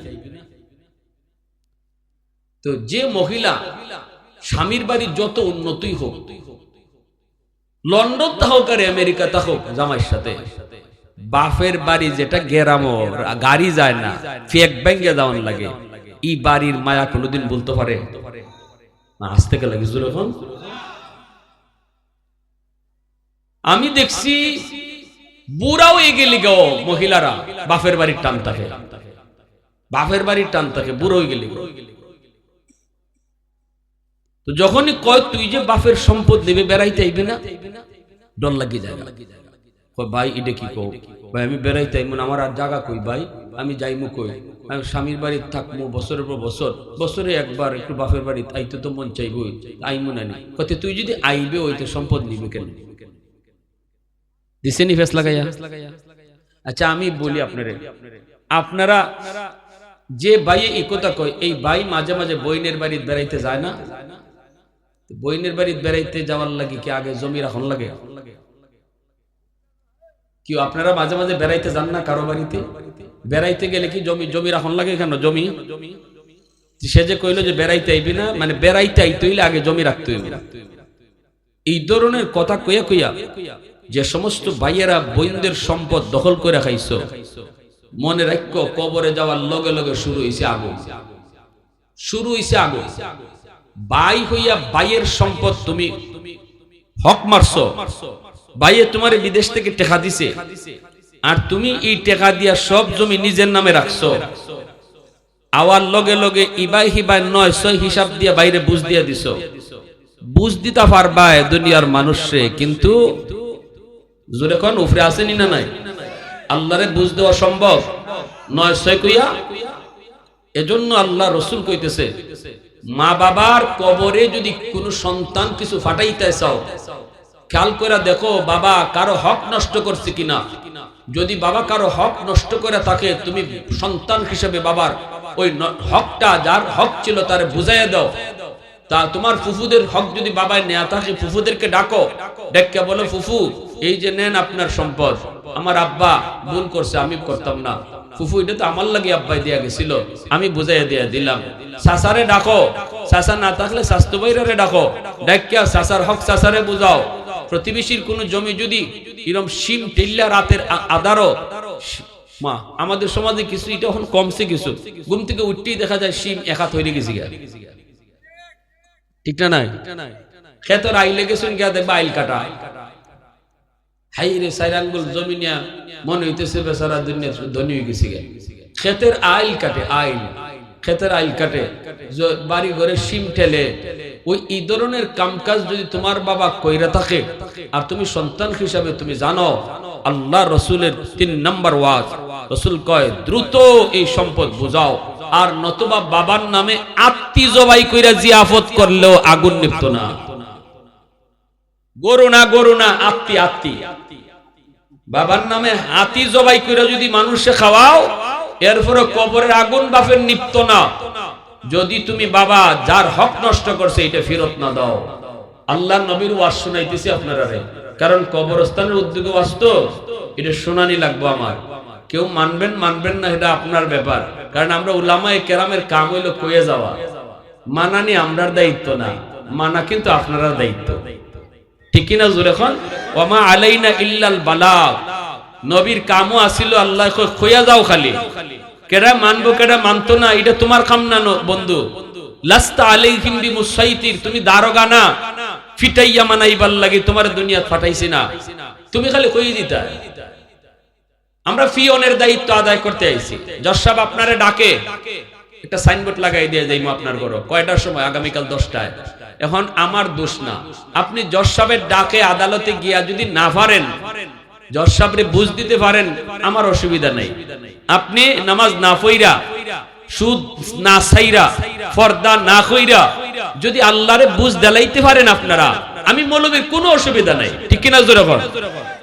তো যে মহিলা স্বামীর বাড়ি যত উন্নতই হোক, লন্ডন তা হোক আর আমেরিকা তা হোক, জামাইয়ের সাথে বাপের বাড়ি যেটা গেরামো গাড়ি যায় না, ফেক ব্যাংকে যাওয়ান লাগে, এই বাড়ির মায়া কোনোদিন বলতে পারে না? আসতে গেলে কিছু এখন আমি দেখছি বুড়াও এগেলি গো মহিলারা বাপের বাড়ির টান থাকে, বাপের বাড়ির টান থাকে, বুড়ো হয়ে গেলি। তো যখনই কয় তুই যে বাপের সম্পদ নেবে বেড়াইতে আইবে না, ডর লাগি যায়। ভাই এটা কি কও? ভাই আমি বেড়াইতে আইব না, আমার আর জায়গা কই ভাই, আমি যাইমু কই? আমি স্বামীর বাড়ি থাকবো বছরের পর বছর, বছরে একবার একটু বাপের বাড়ি আইতে তো মন চাইবই, আইমু না নি। কতে তুই যদি আইবে ওইতে সম্পদ নিবে কেন? দিছেনি ফেস লাগাইয়া। আচ্ছা আমি বলি আপনারা যে ভাই এই কথা কয়, এই ভাই মাঝে মাঝে বইনের বাড়ি বেড়াইতে যায় না? বইনের বাড়ি বেড়াইতে যাওয়ার লাগে কি আগে জমি রাখন লাগে? কি আপনারা মাঝে মাঝে বেড়াইতে যান না কারো বাড়িতে? বেড়াইতে গেলে কি জমি রাখন লাগে কেন? জমি সে যে কইলো যে বেড়াইতে আইবি না, মানে বেড়াইতে আইতে হইলে আগে জমি রাখতে হইবে। এই ধরনের কথা কইয়া কইয়া যে সমস্ত ভাইয়েরা বইনদের সম্পদ দখল করে খাইছো, মনে রাখো কবরে যাওয়ার লগে লগে শুরু হইছে আগুন, শুরু হইছে আগুন। ভাই হইয়া ভাইয়ের সম্পদ তুমি হক মারছো, ভাইয়ে তোমার বিদেশ থেকে টাকা দিছে, আর তুমি এই টাকা দিয়া সব জমি নিজের নামে রাখছো, আওয়ার লগে লগে ইবাই হিবাই 900 হিসাব দিয়া বাইরে বুঝ দিয়া দিছো। বুঝ দিতে পারবা দুনিয়ার মানুষে, কিন্তু জোরে কোন উপরে আসেনি না নাই? আল্লাহরে বুঝ দেওয়া সম্ভব 900 কইয়া? এজন্য আল্লাহ রসুল কইতেছে, মা বাবার কবরে যদি কোনো সন্তান কিছু ফাটাইতে চাও, খেয়াল করে দেখো বাবা কারো হক নষ্ট করছে কিনা। যদি বাবা কারো হক নষ্ট করে থাকে, তুমি সন্তান হিসেবে বাবার ওই হকটা, যার হক ছিল তার বুঝাইয়া দাও। তা তোমার ফুফুদের হক যদি বাবায় নেয়া থাকে, ফুফুদেরকে ডাকো, ডেকে বলো ফুফু এই যে নেন আপনার সম্পদ, আমার আব্বা ভুল করছে, আমি করতাম না, ফুফু এটা তো আমার লাগি আব্বাই দিয়া গেছিল, আমি বুঝাইয়া দিয়া দিলাম। চাচারে ডাকো, চাচা না থাকলে স্বাস্থ্য বাইরে ডাকো, ডাকিয়া চাচার হক চাচারে বুঝাও। প্রতিবেশীর কোন জমি যদি এরকম শিম টিল্লা রাতের আদারো, মা আমাদের সমাজে কিছু এটা এখন কমছে, কিছু ঘুম থেকে উঠতেই দেখা যায় শিম একা তৈরি গেছি, ঠিক না নাই? খেতর আইলে গেছেন গিয়া দেখবা আইল কাটা, হাই রে 4 আঙ্গুল জমি নিয়া মনে হইতেছে বেচারা দুনিয়া ধনী হয়ে গেছি। খেতের আইল কাটে, আইল খেতের আইল কাটে, বাড়ি ঘরে শিম ঠেলে, ওই এই ধরনের কামকাজ যদি তোমার বাবা কইরা থাকে আর তুমি সন্তান হিসাবে তুমি জানো, আল্লাহ রসুলের 3 নম্বর ওয়াজ, রসুল কয় দ্রুত এই সম্পদ বুঝাও, আর নতুবা বাবার নামে আত্মি জবাই কইরা জিয়াফত করলেও আগুন নিভতো না। গরু না আত্মি, আত্মি বাবার নামে হাতি জবাই কইরা যদি মানুষে খাওয়াও, এরপরে কবরের আগুন বাপের নিভতো না, যদি তুমি বাবা যার হক নষ্ট করছে এটা ফেরত না দাও। আল্লাহ নবীর ওয়াজ শোনাইতেছি আপনারা, কারণ কবরস্থানের উদ্যোগে ওয়াজ তো এটা শোনানি লাগবে আমার। কেউ মানবেন না এটা আপনার ব্যাপার, কারণ আমরা উলামায়ে কেরামের কাম হইলো কয়ে যাওয়া, মানানি আমরার দায়িত্ব না, মানা কিন্তু আপনারা দায়িত্ব, ঠিক কিনা? জোরে এখন ওয়ামা আলাইনা ইল্লাল বালাগ, নবীর কামও আসিল আল্লাহ কইয়া যাও, খালি কেডা মানবো কেডা মানতো না এটা তোমার কাম না বন্ধু। লাস্তা আলাইহিম বিমুসাইতির, তুমি দারোগা না ফিটাইয়া মানাইবার লাগি তোমার দুনিয়া ফাটাইছি না, তুমি খালি কই দিতা। আমরা ফিওনের দায়িত্ব আদায় করতে আইছি। জজ সাহেব আপনারে ডাকে, একটা সাইনবোর্ড লাগাই দিয়ে যাইমু আপনার ঘরে, কয়টার সময়? আগামীকাল 10টায়। এখন আমার দোষ না, আপনি জজ সাহেবের ডাকে আদালতে গিয়া যদি না পারেন, জজ সাহেবরে বুঝ দিতে পারেন, আমার অসুবিধা নাই। আপনি নামাজ না পড়া, সুদ না ছাইরা, পর্দা না কইরা যদি আল্লাহরে বুঝ দেলাইতে পারেন আপনারা, আমি মৌলবীর কোনো অসুবিধা নাই, ঠিক কিনা জোরে বল,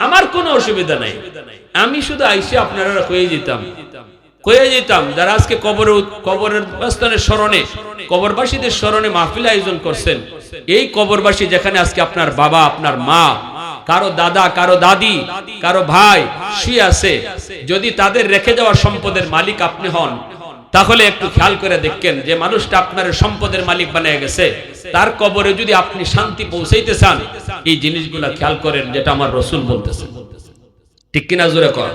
আমার কোনো অসুবিধা নাই। আমি শুধু আইসে আপনারা কয়ে যেতাম যারা আজকে কবরের স্থানের স্মরণে, কবরবাসীদের স্মরণে মাহফিল আয়োজন করছেন, এই কবরবাসী যেখানে আজকে আপনার বাবা, আপনার মা, কারো দাদা, কারো দাদি, কারো ভাই শুয়ে আছে, যদি তাদের রেখে যাওয়া সম্পদের মালিক আপনি হন, তাহলে একটু খেয়াল করে দেখেন যে মানুষটা আপনার সম্পদের মালিক বানিয়ে গেছে, তার কবরে যদি আপনি শান্তি পৌঁছাইতে চান, এই জিনিসগুলা খেয়াল করেন, যেটা আমার রাসূল বলতেছে, ঠিক কিনা জোরে কর।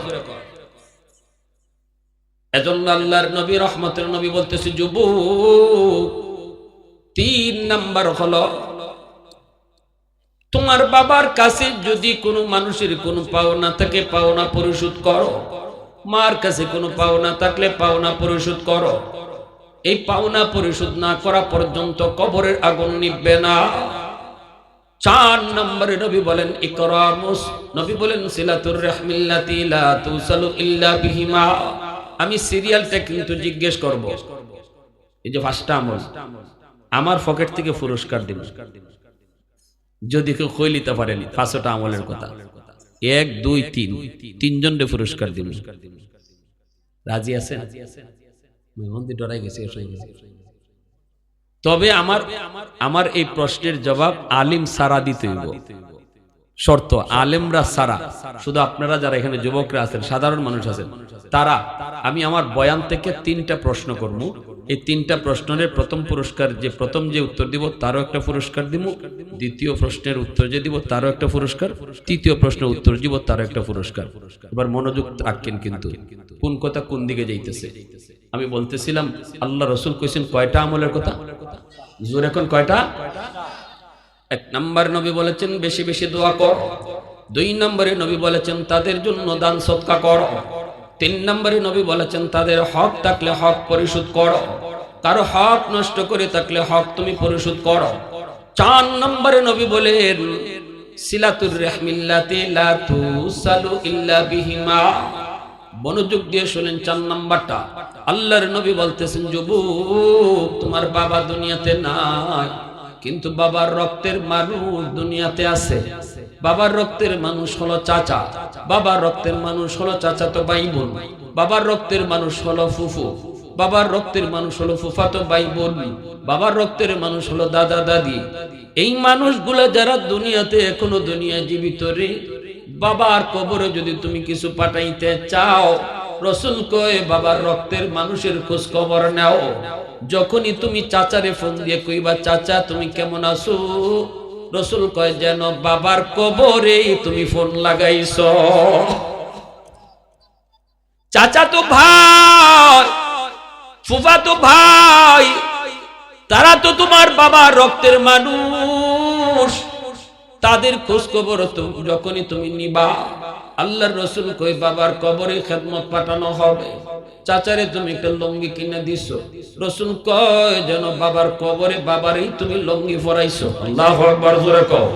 এজন্য আল্লাহর নবী, রহমতের নবী বলতেছে, যুবক, 3 নাম্বার হলো তোমার বাবার কাছে যদি কোনো মানুষের কোনো পাওনা থাকে, পাওনা পরিশোধ করো। মার কাছে কোনো পাওনা থাকলে পাওনা পরিশোধ করো। এই পাওনা পরিশোধ না করা পর্যন্ত কবরের আগুন নিভবে না। 4 নম্বরে নবী বলেন ইকরামুস, নবী বলেন সিলাতুর রাহমিল্লাতি লা তুসালু ইল্লা বিহিমা। আমি সিরিয়ালটা কিন্তু জিজ্ঞেস করব, এই যে 5টা আমল আমার পকেট থেকে পুরস্কার দিব যদি কেউ কইলিতে পারেন 5টা আমলের কথা, 1 2 3 তিনজনকে পুরস্কার দিব। রাজি আছেন? মন্দির ডরাই গেছে। তবে আমার এই প্রশ্নের জবাব আলিম সারা দিতে হইব, শর্ত আলেমরা সারা। শুধু আপনারা যারা এখানে যুবকরা আছেন, সাধারণ মানুষ আছেন, তারা, আমি আমার বয়ান থেকে 3টা প্রশ্ন করব। এই 3টা প্রশ্নের প্রথম পুরস্কার, যে প্রথম যে উত্তর দিব তারও একটা পুরস্কার দিব, দ্বিতীয় প্রশ্নের উত্তর যে দিব তারও একটা পুরস্কার, তৃতীয় প্রশ্নের উত্তর দিব তারও একটা পুরস্কার। এবার মনোযোগ রাখেন কিন্তু, কোন কথা কোন দিকে যাইতেছে। আমি বলতেছিলাম আল্লাহ রাসূল কইছেন কয়টা আমলের কথা, জোর এখন কয়টা? 1 নম্বর নবী বলেছেন বেশি বেশি দোয়া কর। 2 নম্বরে নবী বলেছেন তাদের জন্য দান সদকা কর। 3 নম্বরে নবী বলেছেন তাদের হক থাকলে হক পরিশোধ করো, কারো হক নষ্ট করে থাকলে হক তুমি পরিশোধ করো। 4 নম্বরে নবী বলেন সিলাতুর রাহমিল্লাতি লা তুসালু ইল্লা বিহিমা। মনোযোগ দিয়ে শুনেন 4 নম্বরটা। আল্লাহর নবী বলতেছেন যুবক, তোমার বাবা দুনিয়াতে নাই, কিন্তু বাবার রক্তের মানুষ দুনিয়াতে আছে। বাবার রক্তের মানুষ হলো চাচা, বাবার রক্তের মানুষ হলো চাচাতো ভাই বোন, বাবার রক্তের মানুষ হলো ফুফু, বাবার রক্তের মানুষ হলো ফুফাতো ভাই বোন, বাবার রক্তের মানুষ হলো দাদা দাদি। এই মানুষগুলা যারা দুনিয়াতে এখনো দুনিয়ায় জীবিত রে, বাবার কবরে যদি তুমি কিছু পাঠাইতে চাও, রাসূল কয় বাবার রক্তের মানুষের খোঁজ খবর নাও। যখনই তুমি চাচারে ফোন দিয়ে কইবা চাচা তুমি কেমন আছো, রাসূল কয় যেন বাবার কবরে তুমি ফোন লাগাইছো। চাচা তো ভাই, ফুফা তো ভাই, তারা তো তোমার বাবার রক্তের মানুষ, তাদের খোঁজ খবর যখনই তুমি নিবা, আল্লাহর রাসূল কই বাবার কবরে খেদমত পাঠানো হবে। চাচারে তুমি একটা লুঙ্গি কিনে দিছো, রাসূল কয় যেন বাবার কবরে বাবারই তুমি লুঙ্গি পরাইছো। আল্লাহু আকবার জোরে কও।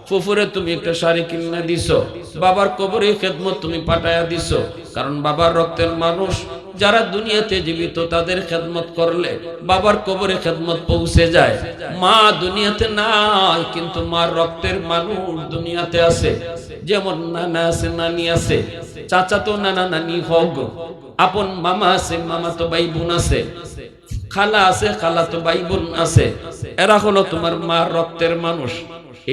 ফুফুরে তুমি একটা শাড়ি কিনে দিছো, বাবার কবরে খেদমত তুমি পাঠায়া দিছো। কারণ বাবার রক্তের মানুষ যারা দুনিয়াতে জীবিত, তাদের খেদমত করলে বাবার কবরে খেদমত পৌঁছে যায়। মা দুনিয়াতে নাই, কিন্তু মার রক্তের মানুষ দুনিয়াতে আছে। যেমন নানা আছে, নানি আছে, চাচা তো নানা নানি হোক, আপন মামা আছে, মামা তো ভাই বোন আছে, খালা আছে, খালা তো ভাই বোন আছে। এরা হলো তোমার মার রক্তের মানুষ।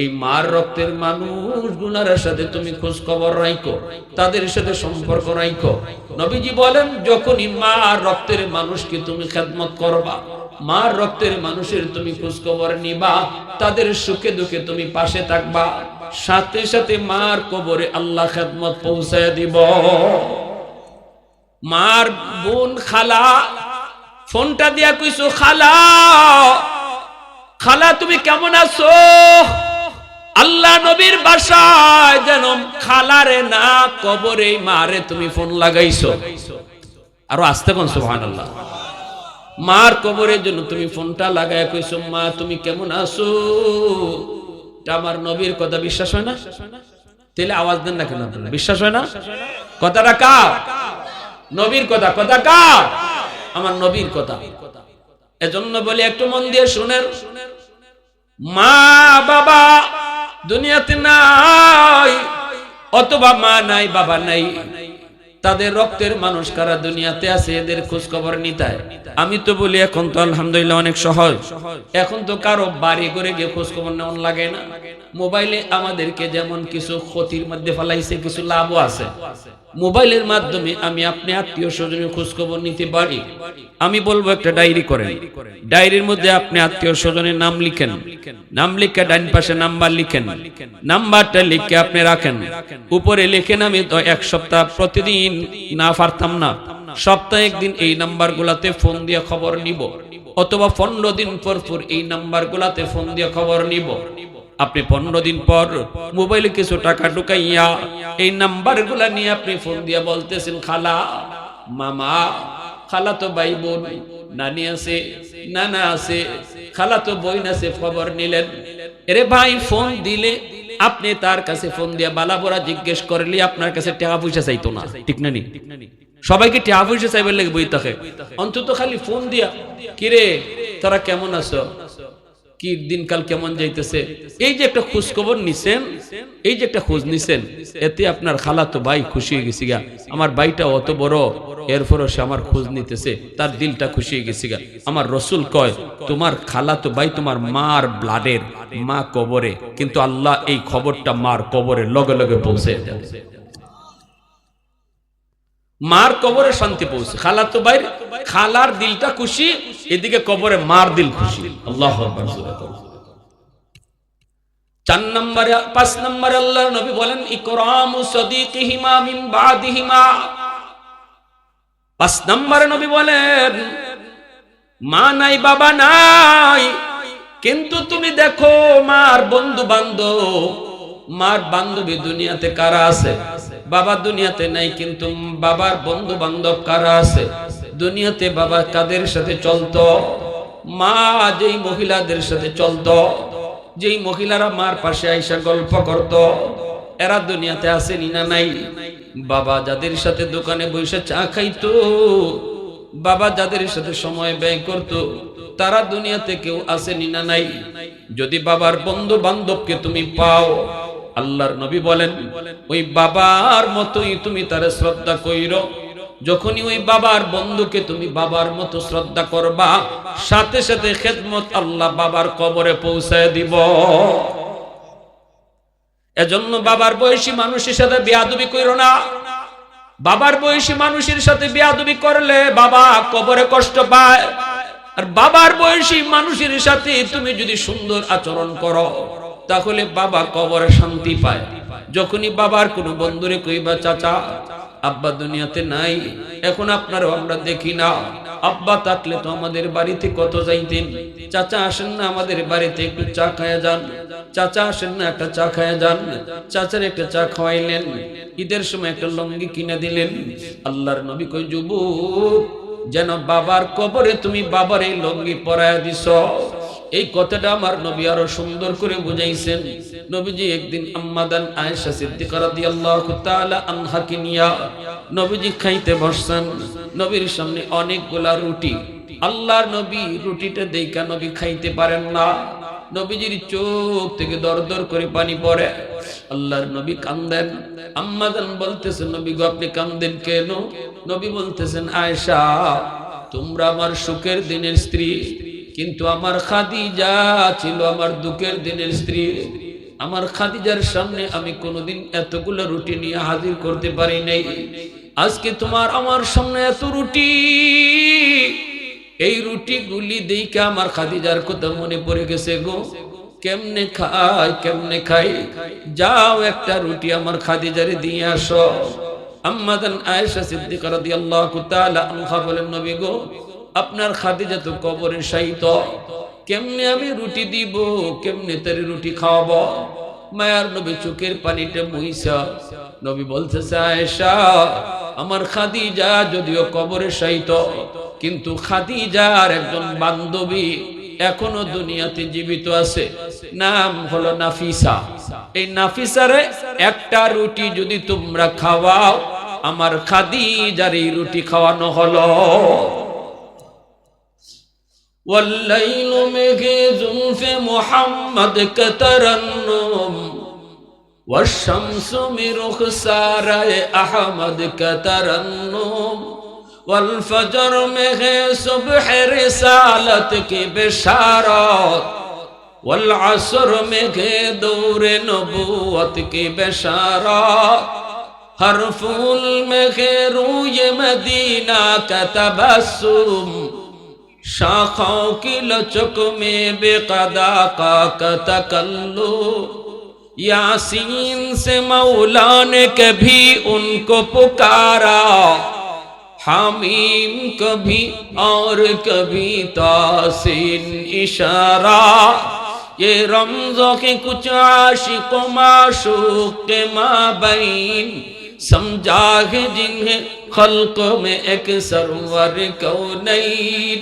এই মার রক্তের মানুষ গুনার সাথে তুমি খোঁজ খবর রাখো, তাদের সাথে সম্পর্ক রাখো। নবীজি বলেন যখনই মার রক্তের মানুষকে তুমি খেদমত করবা, মার রক্তের মানুষের তুমি খোঁজ খবর নিবা, তাদের সুখে দুঃখে তুমি পাশে থাকবা, সাথে সাথে মার কবরে আল্লাহ খেদমত পৌঁছায় দিব। মার বোন খালা ফোনটা দিয়া কইছো খালা, খালা তুমি কেমন আছো? আল্লাহ নবীর বাসায় যেন খালারে না কবরে মারে তুমি ফোন লাগাইছো। আরো আস্তে কোন সুবহানাল্লাহ। মার কবরের জন্য তুমি ফোনটা লাগায় কইছো মা তুমি কেমন আছো। আমার নবীর কথা বিশ্বাস হয় না? তাহলে আওয়াজ দেন না কেন আপনারা? বিশ্বাস হয় না? কথাটা কার? নবীর কথা। কথা কার? আমার নবীর কথা। এজন্য বলি একটু মন দিয়ে শুনেন, মা বাবা দুনিয়াতে নাই, অথবা মা নাই বাবা নাই, তাদের রক্তের মানুষ কারা দুনিয়াতে আছে এদের খোঁজ খবর নিতে হয়। আমি তো বলি এখন তো আলহামদুলিল্লাহ অনেক সহজ, এখন তো কারো বাড়ি করে গিয়ে খোঁজ খবর নেওয়া লাগে না। মোবাইলে আমাদেরকে যেমন কিছু ক্ষতির মধ্যে ফেলাইছে, কিছু লাভও আছে। মোবাইলের মাধ্যমে আমি আপনি আত্মীয় স্বজনের খোঁজ খবর নিতে পারি। আমি বলবো একটা ডায়েরি করেন, ডায়েরির মধ্যে আপনি আত্মীয় স্বজনের নাম লিখেন, নাম লিখে ডান পাশে নাম্বার লিখেন, নাম্বারটা লিখে আপনি রাখেন, উপরে লিখেন আমি তো এক সপ্তাহ প্রতিদিন না পারতাম না, সপ্তাহে একদিন এই নাম্বার গুলাতে ফোন দিয়ে খবর নিব, অথবা 15 দিন পর পর এই নাম্বার গুলাতে ফোন দিয়ে খবর নিব। আপনি 15 দিন পর মোবাইলে কিছু টাকা ঢুকাইয়া এই নাম্বার গুলা নিয়ে আপনি ফোন দিয়া বলতেছেন, খালা, মামা, খালা তো ভাই বোন, নানি আছে, নানা আছে, খালা তো বোন আছে, খবর নিলেন। এরে ভাই ফোন দিলে আপনি তার কাছে ফোন দিয়া বালা বড়া জিজ্ঞেস করলে আপনার কাছে টাকা পয়সা চাইতো না, ঠিক না? সবাইকে টাকা পয়সা চাইবার লাগে বই থাকে, অন্তত খালি ফোন দিয়া কিরে তোরা কেমন আছো, কি দিনকাল কেমন যাইতেছে, এই যে একটা খোঁজ খবর নিছেন, এই যে একটা খোঁজ নিছেন, এতে আপনার খালা তো ভাই খুশি হয়ে গেছি গা, আমার ভাইটা অত বড় এরপরও সে আমার খোঁজ নিতেছে, তার দিলটা খুশি হয়ে গেছি গা। আমার রসুল কয় তোমার খালা তো ভাই তোমার মার ব্লাডের, মা কবরে, কিন্তু আল্লাহ এই খবরটা মার কবরে লগে লগে পৌঁছে দেয়, মার কবরে শান্তি পৌঁছে। খালা তো ভাই খালার দিলটা খুশি, এদিকে কবরে মার দিল খুশি। আল্লাহু আকবার। 4 নম্বরে 5 নম্বরে আল্লাহর নবী বলেন ইকরামু সাদিকিহিমা মিন বাদিহিমা। 5 নম্বরে নবী বলেন মা নাই বাবা নাই, কিন্তু তুমি দেখো মার বন্ধু বান্ধব, মার বান্ধবী দুনিয়াতে কারা আছে? বাবা দুনিয়াতে নাই, কিন্তু বাবার বন্ধু বান্ধব কারা আছে দুনিয়াতে? বাবা কাদের সাথে চলতো? মা যেই মহিলাদের সাথে চলতো, যেই মহিলারা মার পাশে আইসা গল্প করত, এরা দুনিয়াতে আসেনি না নাই? বাবা যাদের সাথে দোকানে বসে চা খাইতো, বাবা যাদের সাথে সময় ব্যয় করত, তারা দুনিয়াতে কেউ আসেনি না নাই? যদি বাবার বন্ধু বান্ধবকে তুমি পাও, আল্লাহর নবী বলেন ওই বাবার মতোই তুমি তারে শ্রদ্ধা কইরো। যখনই ওই বাবার বন্ধুকে তুমি বাবার মতো শ্রদ্ধা করবা, সাথে সাথে খেদমত আল্লাহ বাবার কবরে পৌঁছায় দিব। এজন্য বাবার বয়সী মানুষের সাথে বেয়াদবি কইরো না। বাবার বয়সী মানুষের সাথে বেয়াদবি করলে বাবা কবরে কষ্ট পায়, আর বাবার বয়সী মানুষের সাথে তুমি যদি সুন্দর আচরণ করো, তাহলে বাবা কবরে শান্তি পায়। যখনই বাবার কোনো বন্ধুরে কইবা চাচা আব্বা দুনিয়াতে নাই, এখন আপনারও আমরা দেখি না, আব্বা থাকলে তো আমাদের বাড়িতে কত যাইতেন, চাচা আসেন না আমাদের বাড়িতে একটু চা খায়া যান, চাচা আসেন না একটা চা খায়া যান, চাচার একটা চা খাওয়াইলেন, ঈদের সময় একটা লঙ্গি কিনে দিলেন। আল্লাহর নবী কই যুবক, যেন বাবার কবরে তুমি বাবার এই লঙ্গি পরায়া দিছ। এই কথাটা আমার নবী আরো সুন্দর করে বুঝাইছেন। নবীজি একদিন আম্মাদান আয়েশা সিদ্দিকা রাদিয়াল্লাহু তাআলা আনহাকে নিয়া নবীজি খাইতে বসছেন। নবীর সামনে অনেকগুলা রুটি, আল্লাহর নবী রুটিটা দেইখা নবী খাইতে পারেন না, নবীজির চোখ থেকে দর দর করে পানি পড়ে। আল্লাহর নবী কান্দেন। আম্মাদান বলতেছেন নবী গো আপনি কান্দেন কেন? নবী বলতেছেন আয়েশা তোমরা আমার সুখের দিনের স্ত্রী, কিন্তু আমার খাদিজা ছিল আমার দুঃখের দিনের স্ত্রী। আমার খাদিজার সামনে আমি কোনোদিন এতগুলো রুটি নিয়ে হাজির করতে পারি নাই, আজকে তোমার আমার সামনে এত রুটি, এই রুটি গুলি দেখে আমার খাদিজার কথা মনে পড়ে গেছে গো, কেমনে খাই কেমনে খাই, যাও একটা রুটি আমার খাদিজারে দিয়ে আসো। আম্মাদান আয়েশা সিদ্দিকা রাদিয়াল্লাহু তাআলা আনহা বলেন নবী গো আপনার খাদিজা তো কবরে শায়িত, কেমনে আমি রুটি দিব, কেমনে তার রুটি খাওয়াবো? মায়ার নবী চোখের পানিটা মুইসা নবী বলতেছে আয়েশা আমার খাদিজা যদিও কবরে শায়িত, কিন্তু খাদিজার একজন বান্ধবী এখনো দুনিয়াতে জীবিত আছে, নাম হলো নাফিসা। এই নাফিসারে একটা রুটি যদি তোমরা খাওয়াও, আমার খাদিজার এই রুটি খাওয়ানো হলো। والليل মেঘে জুলফে মুহাম্মদ কা তরন্নুম, والشمس من رخسارے احمد کا ترنم، والفجر میں ہے صبح رسالت کی بشارت، والعصر میں ہے دور نبوت کی بشارت، ہر پھول میں ہے روی مدینہ کا تبسم، شاخوں کی لچک میں بے قدا کا تکلم، यासीन से मौला ने कभी उनको पुकारा, हामीम कभी और कभी तासीन इशारा, ये रमज़ों के कुछ आशिक़ों माशूक़ के माबैन, समझा है जिन्हें खल्क़ में एक सरवर कौनैन,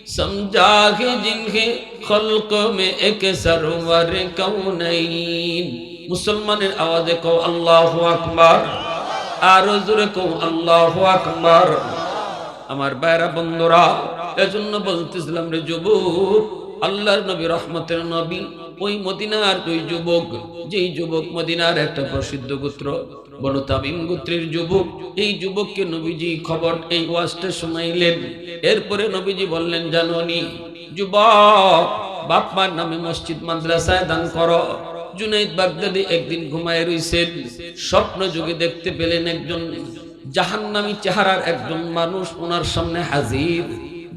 समझा है जिन्हें खल्क़ में एक सरवर कौनैन। मुसलमानेर आवाज़े कहो अल्लाहु আকবার, आरो जोरे कहो अल्लाहु আকবার। আমার ভাইরা বন্ধুরা, এজন্য বলতেছিলাম রে যুবক, আল্লাহর নবী রহমতের নবী ওই মদিনার দুই যুবক, যেই যুবক মদিনার একটা প্রসিদ্ধ গোত্র বনু তামিম গোত্রের যুবক, এই যুবককে নবীজি খবর এই ওয়াজটা শোনাইলেন। এরপরে নবীজি বললেন, জানোনি যুবক, বাপ মার নামে মসজিদ মাদ্রাসায় দান করো। জুনাইদ বাগদাদি একদিন ঘুমায় রইছেন, স্বপ্ন যুগে দেখতে পেলেন একজন জাহান্নামী চেহারার একজন মানুষ ওনার সামনে হাজির।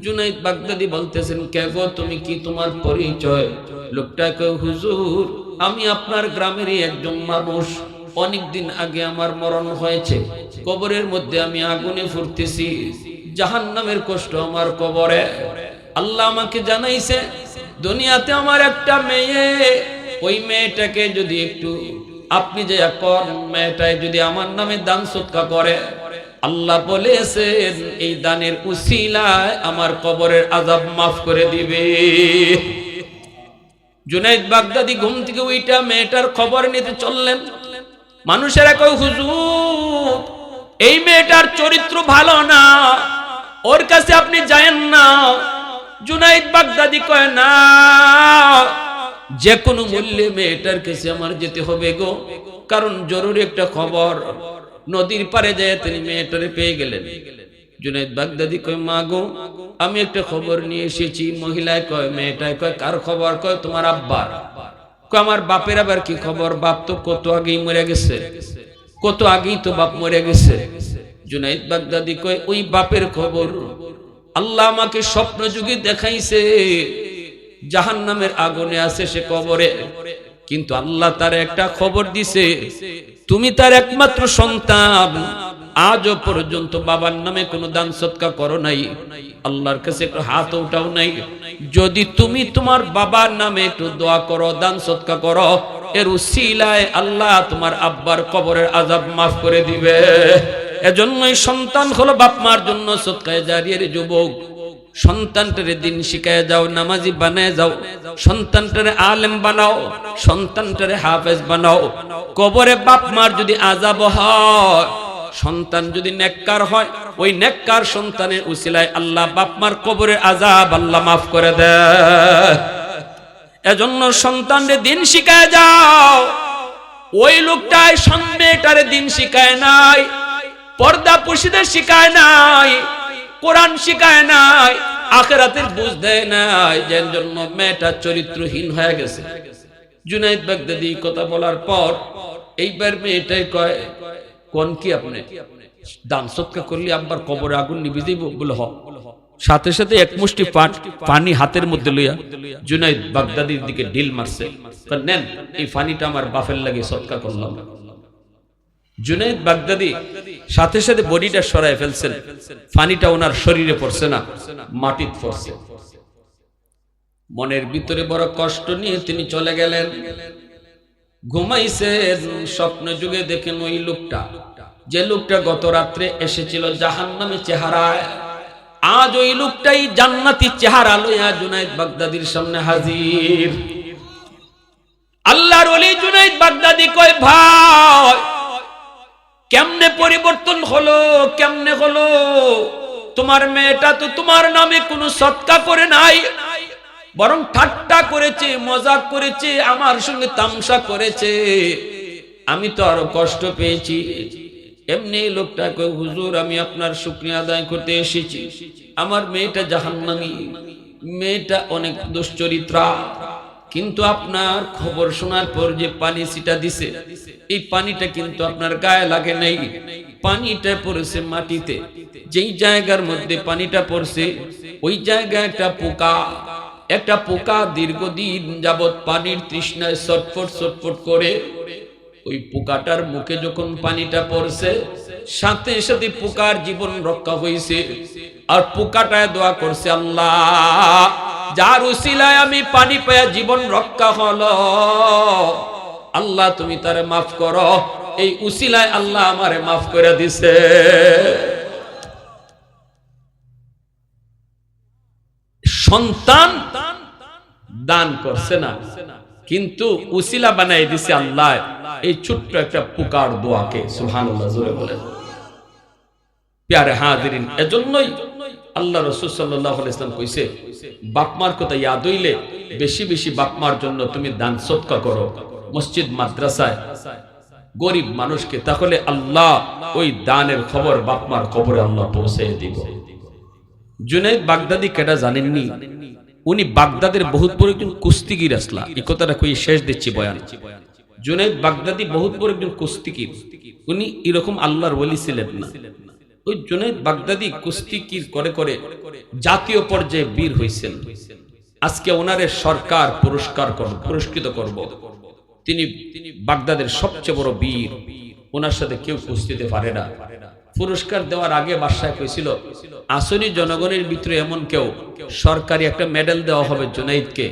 জুনাইদ বাগদাদি বলতেছেন, কে গো তুমি, কি তোমার পরিচয়? লোকটা কয়, হুজুর আমি আপনার গ্রামেরই একজন মানুষ, অনেকদিন আগে আমার মরণ হয়েছে, কবরের মধ্যে আমি আগুনে ফুটতেছি, জাহান্নামের কষ্ট আমার কবরে। আল্লাহ আমাকে জানাইছে দুনিয়াতে আমার একটা মেয়ে, ওই মেয়েটাকে যদি একটু আপনি যে কোন মেয়েটাই যদি আমার নামে দান সদকা করে, আল্লাহ বলেছেন এই দানের উসিলায় আমার কবরের আযাব মাফ করে দিবে। জুনাইদ বাগদাদি ঘুম থেকে ওইটা মেয়েটার খবর নিতে চললেন। মানুষেরা কয়, হুজুর এই মেয়েটার চরিত্র ভালো না, ওর কাছে আপনি যায়েন না। জুনাইদ বাগদাদি কয়, না, যে কোনো মূল্যে মেয়েটার কাছে আমার যেতে হবে গো, কারণ জরুরি একটা খবর। নদীর পারে যায় তিনি মেয়েটারে পেয়ে গেলেন। জুনাইদ বাগদাদি কয়, মা গো আমি একটা খবর নিয়ে এসেছি। মহিলায় কয়, মেয়েটায় কয়, কার খবর? কয়, তোমার আব্বার। কয়, আমার বাপের আবার কি খবর? বাপ তো কত আগেই মরে গেছে, কত আগেই তো বাপ মরে গেছে। জুনাইদ বাগদাদি কয়, ওই বাপের খবর আল্লাহ আমাকে স্বপ্ন যুগে দেখাইছে, জাহান্নামের আগুনে আছে সে কবরে, কিন্তু আল্লাহ তার একটা খবর দিছে, তুমি তার একমাত্র সন্তান, আজও পর্যন্ত বাবার নামে কোনো দান সদকা করো নাই, আল্লাহর কাছে একটু হাত উঠাও নাই। যদি তুমি তোমার বাবার নামে একটু দোয়া করো, দান সদকা করো, এর উসিলায় আল্লাহ তোমার আব্বার কবরের আযাব মাফ করে দিবে। এজন্যই সন্তান হলো বাপ মার জন্য সদকায়ে জারিয়ার। যুবক, সন্তানটারে দিন শিখায় যাও, নামাজি বানায় যাও, সন্তানটারে আলেম বানাও, সন্তানটারে হাফেজ বানাও। কবরে বাপ মার যদি আযাব হয়, সন্তান যদি নেককার হয়, ওই নেককার সন্তানের উসিলায় আল্লাহ বাপ মার কবরের আযাব আল্লাহ মাফ করে দেয়। এজন্য সন্তানরে দিন শিখায় যাও। ওই লোকটাই মেয়েটারে দিন শিখায় নাই, পর্দা পুরুষদের শিখায় নাই, কোরআন শিখায় নাই, আখিরাতের বুঝ দেয় নাই, যার জন্য মেয়েটা চরিত্রহীন হয়ে গেছে। জুনাইদ বাগদাদি কথা বলার পর এইবার মেয়েটাই কয়, কোন কি আপনি দান সদকা করলে আব্বার কবরে আগুন নিভে দিব? বলে হ। সাথে সাথে এক মুষ্টি পানি হাতের মধ্যে লইয়া জুনাইদ বাগদাদির দিকে ঢিল মারছে, নেন এই পানিটা আমার বাপের লাগে সদকা করলাম। জুনাইদ বাগদাদি সাথে সাথে বডিটা সরায় ফেলছেন, পানিটা ওনার শরীরে পড়ছে না, মাটিতে পড়ছে। মনের ভিতরে বড় কষ্ট নিয়ে তিনি চলে গেলেন। ঘুমাইছেন, স্বপ্ন যুগে দেখেন ওই লোকটা, যে লোকটা গত রাত্রে এসেছিল জাহান্নামী চেহারায়, আজ ওই লোকটাই জান্নাতি চেহারা লইয়া জুনাইদ বাগদাদির সামনে হাজির। আল্লাহর ওলি জুনাইদ বাগদাদি কয় ভাই কেমনে পরিবর্তন হলো, কেমনে হলো? তোমার মেয়েটা তো তোমার নামে কোনো সদকা করে নাই, বরং ঠাট্টা করেছে, মজাক করেছে, আমার সঙ্গে তামসা করেছে। আমি তো আরো কষ্ট পেয়েছি। এমনি লোকটা কয় হুজুর আমি আপনার শুকরিয়া আদায় করতে এসেছি। আমার মেয়েটা জাহান্নামী, মেয়েটা অনেক দুশ্চরিত্রা, কিন্তু আপনার খবর শোনার পর যে পানি ছিটা দিছে, এই পানিটা কিন্তু আপনার গায়ে লাগে নাই, পানিটা পড়েছে মাটিতে। যেই জায়গার মধ্যে পানিটা পড়ছে ওই জায়গায় একটা পোকা দীর্ঘদিন যাবৎ পানির তৃষ্ণায় ছটফট ছটফট করে। ওই পোকাটার মুখে যখন পানিটা পড়ছে সাথে সাথে পোকার জীবন রক্ষা হয়েছে। আর পোকাটায় দোয়া করছে, আল্লাহ যার উসিলায় আমি পানি পায়া জীবন রক্ষা হলো, আল্লাহ তুমি তারে মাফ করো। এই উসিলায় আল্লাহ আমারে মাফ করে দিছে। সন্তান দান করছে না, কিন্তু উসিলা বানাই দিছে আল্লাহ এই ছোট্ট একটা পোকার দোয়াকে। সুবহানাল্লাহ, জোরে বলেন। প্যারে হাজিরিন, এজন্যই আল্লাহ রাসূল সাল্লাল্লাহু আলাইহি ওয়াসাল্লাম কইছে বাপমার কথা ইয়াদ হইলে বেশি বেশি বাপমার জন্য তুমি দান সদকা করো, মসজিদ মাদ্রাসায় গরিব মানুষকে, তাহলে আল্লাহ ওই দানের খবর বাপমার কবরে আল্লাহ পৌঁছে দিব। জুনাইদ বাগদাদি কেডা জানেননি? উনি বাগদাদের বহুত বড় একজন কুস্তিগির আসলা। এই কথাটা কই শেষ দিচ্ছি বয়ান। জুনাইদ বাগদাদি বহুত বড় একজন কুস্তিগির, উনি এরকম আল্লাহর ওলি ছিলেন না। ওই জুনাইদ বাগদাদি কুস্তিগির করে করে জাতীয় পর্যায়ে বীর হইছেন। আজকে ওনারে সরকার পুরস্কৃত করব। তিনি বাগদাদের সবচেয়ে বড় বীর, ওনার সাথে কেউ কুস্তিতে পারে না। পুরস্কার দেওয়ার আগে বাদশাহ কইছিল আসনি জনগণের ভিতরে এমন কেউ সরকারি একটা মেডেল দেওয়া হবে জুনাইদকে।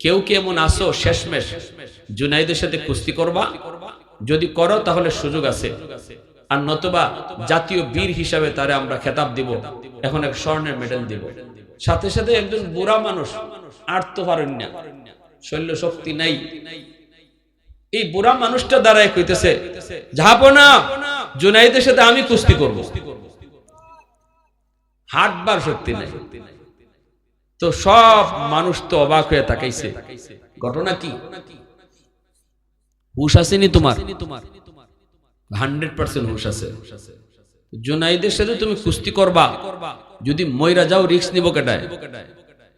কেউ কি এমন আসো শেষমেশ জুনাইদের সাথে কুস্তি করবা? যদি করো তাহলে সুযোগ আছে, আর নতুবা জাতীয় বীর হিসাবে তারে আমরা খেতাব দিব, এখন এক স্বর্ণের মেডেল দিব। সাথে সাথে একজন বুড়া মানুষ, আর তো পারেন না, শৈল্য শক্তি নাই, এই বুড়া মানুষটা দাঁড়ায় কইতেছে যাবো না, জুনাইদের সাথে আমি কুস্তি করব। হাঁটবার শক্তি নাই। তো সব মানুষ তো অবাক হয়ে তাকাইছে, ঘটনা কি? হুশ আসেনি তোমার? 100% হুশ আছে। জুনাইদের সাথে তুমি কুস্তি করবা, যদি মইরা যাও রিস্ক নিব কেটায়?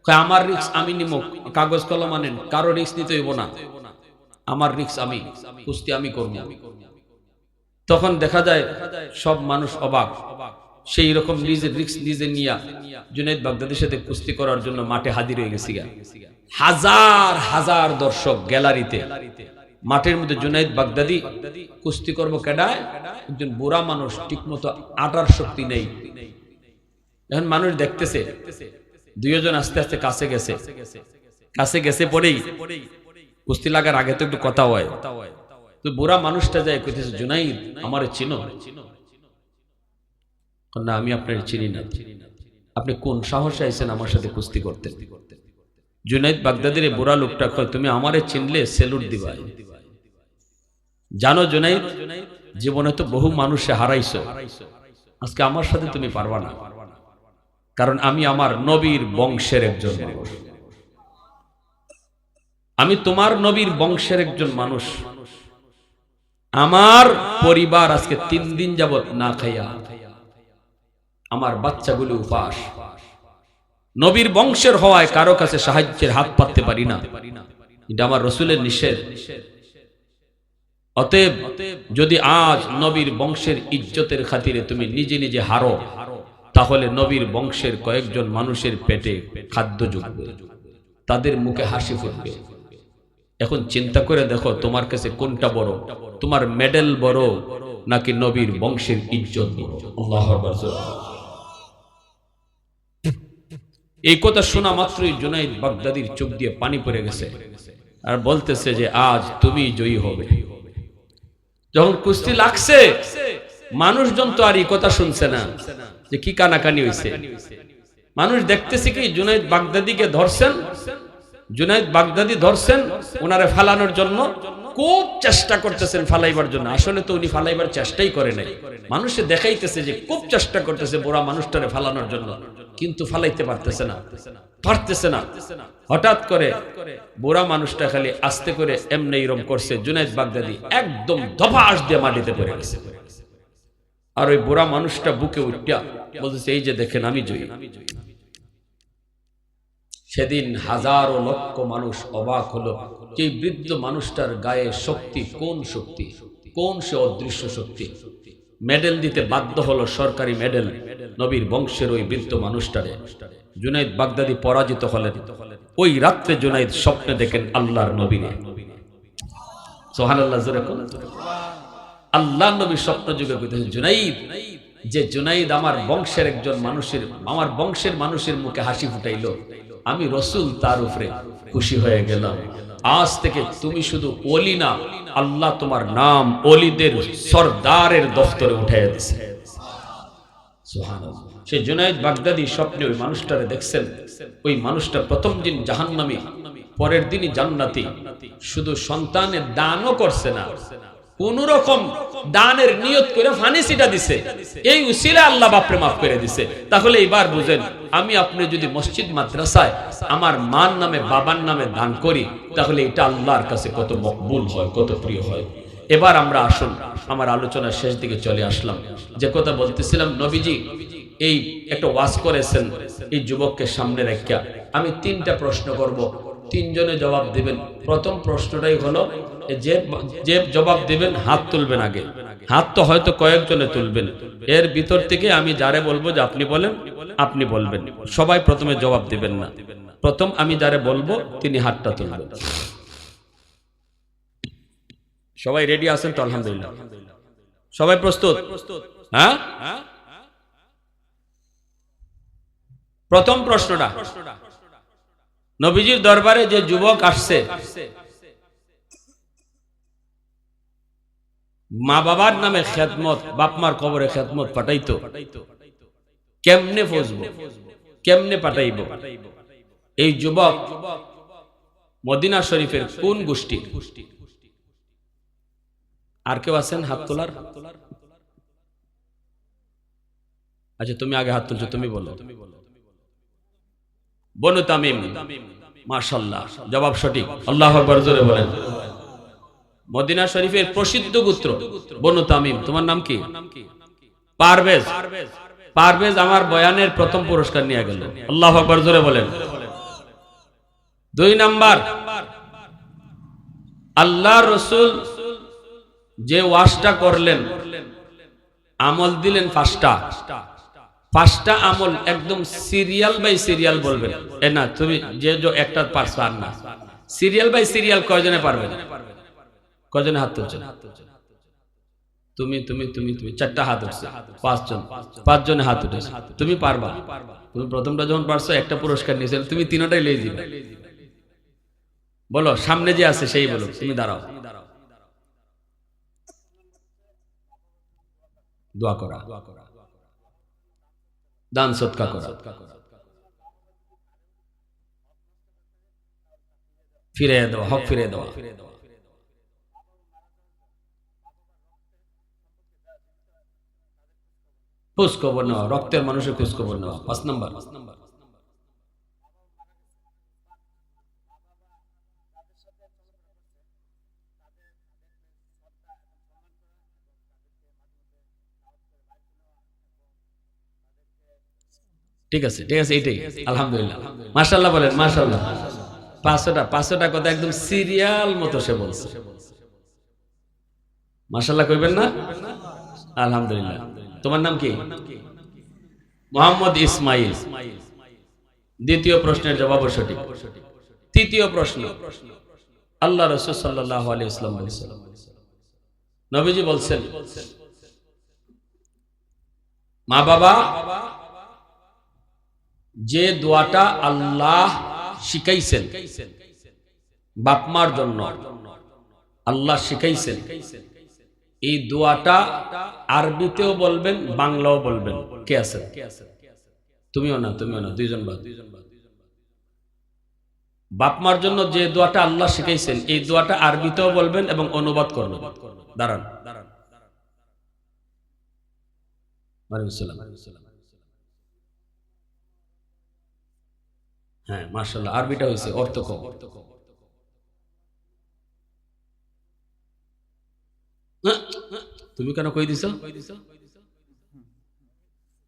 আমার রিস্ক আমি নিব, কাগজ কলম আনেন, কারো রিস্ক নিতে হইব না, আমার রিস্ক আমি, কুস্তি আমি করব। তখন দেখা যায় সব মানুষ অবাক। সেই রকম নিজের রিস্ক নিজে নিয়া জুনাইদ বাগদাদির সাথে কুস্তি করার জন্য মাঠে হাজির হয়ে গেছি। হাজার হাজার দর্শক গ্যালারিতে, মাঠের মধ্যে জুনাইদ বাগদাদি কুস্তি করবো কেডায়? একজন বুড়া মানুষ, ঠিক মতো আটার শক্তি নেই। এখন মানুষ দেখতেছে, দুইজন আস্তে আস্তে কাছে গেছে পরেই কুস্তি লাগার আগে তো একটু কথা হয়। তো বুড়া মানুষটা যায় কইতেছে জুনাইদ আমারে চিনো? না আমি আপনার চিনি না। আপনি কোন সাহসে আইছেন আমার সাথে কুস্তি করতে? জুনাইদ বাগদাদির বুড়া লোকটা কয় তুমি আমারে চিনলে সেলুট দিবা। জানো জুনাইদ, জীবনে তো বহু মানুষে হারাইছো, আজকে আমার সাথে তুমি পারবা না, কারণ আমি আমার নবীর বংশের একজন মানুষ, আমি তোমার নবীর বংশের একজন মানুষ। আমার পরিবার আজকে 3 দিন যাবত না খাইয়া, আমার বাচ্চাগুলো উপাস। নবীর বংশের হওয়ায় কারো কাছে সাহায্যের হাত পাততে পারি না, এটা আমার রাসূলের নিষেধ। অতএব যদি আজ নবীর বংশের ইজ্জতের খাতিরে তুমি নিজে নিজে হারো, তাহলে নবীর বংশের কয়েকজন মানুষের পেটে খাদ্য জুটবে, তাদের মুখে হাসি ফুটবে। এখন চিন্তা করে দেখো তোমার কাছে কোনটা বড়, তোমার মেডেল বড় নাকি নবীর বংশের ইজ্জত বড়? আল্লাহু আকবার। এই কথা শোনা মাত্রই জুনাইদ বাগদাদির চোখ দিয়ে পানি পড়ে গেছে, আর বলতেছে যে আজ তুমি জয়ী হবে। যখন কুস্তি লাগছে, মানুষজন তো আর এই কথা শুনছে না যে কি কানাকানি হইছে। মানুষ দেখতেছে কি জুনাইদ বাগদাদিকে ধরছেন, জুনাইদ বাগদাদি ধরছেন ওনারে ফালানোর জন্য, খুব চেষ্টা করতেছেন ফালাইবার জন্য। আসলে তো উনি ফালাইবার চেষ্টাই করে নাই, মানুষে দেখাইতেছে যে খুব চেষ্টা করতেছে বুড়া মানুষটারে ফালানোর জন্য, কিন্তু ফালাইতে পারতেছে না। হঠাৎ করে বুড়া মানুষটা খালি আস্তে করে এমনি এরম করছে, জুনাইদ বাগদাদি একদম ধপাস দিয়ে মাটিতে পড়ে গেছে। আর ওই বুড়া মানুষটা বুকে উঠা বলতেছে, এই যে দেখেন আমি জয়ী। সেদিন হাজারো লক্ষ মানুষ অবাক হলো যে বৃদ্ধ মানুষটার গায়ে শক্তি, কোন সে অদৃশ্য শক্তি। মেডেল দিতে বাধ্য হলো, সরকারি মেডেল, নবীর বংশের ওই বৃদ্ধ মানুষটারে। জুনাইদ বাগদাদি পরাজিত হলেন। ওই রাত্রে জুনাইদ স্বপ্নে দেখেন আল্লাহর নবীরে। সুবহানাল্লাহ, জোরে কোন আল্লাহর নবী স্বপ্ন যুগে কইতেছেন, জুনাইদ, যে জুনাইদ আমার বংশের একজন মানুষের, আমার বংশের মানুষের মুখে হাসি ফুটাইলো, আমি রসুল তার উপরে খুশি হয়ে গেলাম। আজ থেকে তুমি শুধু ওলি না, আল্লাহ তোমার নাম ওলিদের সরদারের দফতরে উঠাইয়া দিয়েছে। সুবহানাল্লাহ। সে জুনাইদ বাগদাদি স্বপ্নে ওই মানুষটারে দেখছেন। ওই মানুষটা প্রথম দিন জাহান্নামী, পরের দিনই জান্নাতি। শুধু সন্তানের দানও করছে না, কোন রকম দানের নিয়ত করে ফানিসিটা দিছে, এই উসিলা আল্লাহ বাপরে মাফ করে দিছে। তাহলে এবার বুঝেন, আমি আপনি যদি মসজিদ মাদ্রাসায় আমার মার নামে বাবার নামে দান করি, তাহলে এটা আল্লাহর কাছে কত মকবুল হয়, কত প্রিয় হয়। এবার আমরা আসুন, আমার আলোচনার শেষ দিকে চলে আসলাম। যে কথা বলতেছিলাম, নবীজি এই একটা ওয়াজ করেছেন এই যুবককে সামনে রেখে। আমি 3টা প্রশ্ন করব, 3 জনে জবাব দিবেন। প্রথম প্রশ্নটাই হলো, যে জবাব দিবেন হাত তুলবেন। আগে হাত তো হয়তো কয়েকজনে তুলবেন, এর ভিতর থেকে আমি যারে বলবো যে আপনি বলেন, আপনি বলবেন। সবাই প্রথমে জবাব দিবেন না, প্রথম আমি যারে বলবো তিনি হাতটা তুলবেন। সবাই রেডি আছেন তো? আলহামদুলিল্লাহ, সবাই প্রস্তুত? হ্যাঁ, প্রথম প্রশ্নটা, নবীজির দরবারে যে যুবক আসছে, মা বাবার নামে খেদমত, বাপ মার কবরে খেদমত পাঠাইতো, কেমনে ফজবো, কেমনে পাঠাইব? এই যুবক মদিনা শরীফের কোন গোষ্ঠী? আর কেউ আছেন হাত তোলার? আচ্ছা, তুমি আগে হাত তুলছো, তুমি বলো। বনু তামিম। মাশাআল্লাহ, জবাব সঠিক। আল্লাহু আকবার, জোরে বলেন। মদিনা শরীফের প্রসিদ্ধ গোত্র বনু তামিম। তোমার নাম কি? পারভেজ। পারভেজ আমার বয়ানের প্রথম পুরস্কার নিয়ে গেল। আল্লাহু আকবার, জোরে বলেন। 2 নাম্বার, আল্লাহর রাসূল যে ওয়াজটা করলেন, আমল দিলেন 5টা আমল, একদম সিরিয়াল বাই সিরিয়াল বলবেন। না, তুমি যে একটা পারছো আর না, সিরিয়াল বাই সিরিয়াল কয়জনে পারবেন? কয়জনে হাত তুলছেন? তুমি তুমি তুমি তুমি 4টা হাত উঠছে, 5জনে হাত উঠেছে। তুমি পারবা। তুমি প্রথমটা যখন পারছো একটা পুরস্কার নিয়েছিল, তুমি 3টাই লিয়ে দিবে। বলো, সামনে যে আছে সেই বলো। তুমি দাঁড়াও। দোয়া করা, দান সদকা করা, ফিরে দেওয়া, হক ফিরে দেওয়া, খোঁজ খবর নেওয়া, রক্তের মানুষের খোঁজ খবর নেওয়া। 5 নাম্বার, ঠিক আছে, ঠিক আছে, এটাই। আলহামদুলিল্লাহ, মাশাআল্লাহ বলেন, মাশাআল্লাহ। 500টা কথা একদম সিরিয়াল মতো সে বলছে। মাশাআল্লাহ কইবেন না? আলহামদুলিল্লাহ। তোমার নাম কি? মোহাম্মদ ইসমাইল। দ্বিতীয় প্রশ্নের জবাব সঠিক। তৃতীয় প্রশ্ন, আল্লাহ রাসূল সাল্লাল্লাহু আলাইহি ওয়াসাল্লাম বলেছেন, নবীজি বলছেন, মা বাবা যে দোয়াটা আল্লাহ শিখাইছেন বাপমার জন্য, আল্লাহ শিখাইছেন, এই দোয়াটা আরবিতেও বলবেন, বাংলাও বলবেন। কে আছে? তুমিও না, তুমিও না, 2জন বাদ। বাপ মার জন্য যে দোয়াটা আল্লাহ শিখাইছেন এই দোয়াটা আরবিতেও বলবেন এবং অনুবাদ করবেন। দাঁড়ান। হ্যাঁ মাশাআল্লাহ, আরবিটা হয়েছে, অর্থ কম। তুমি কেন কই দিছো?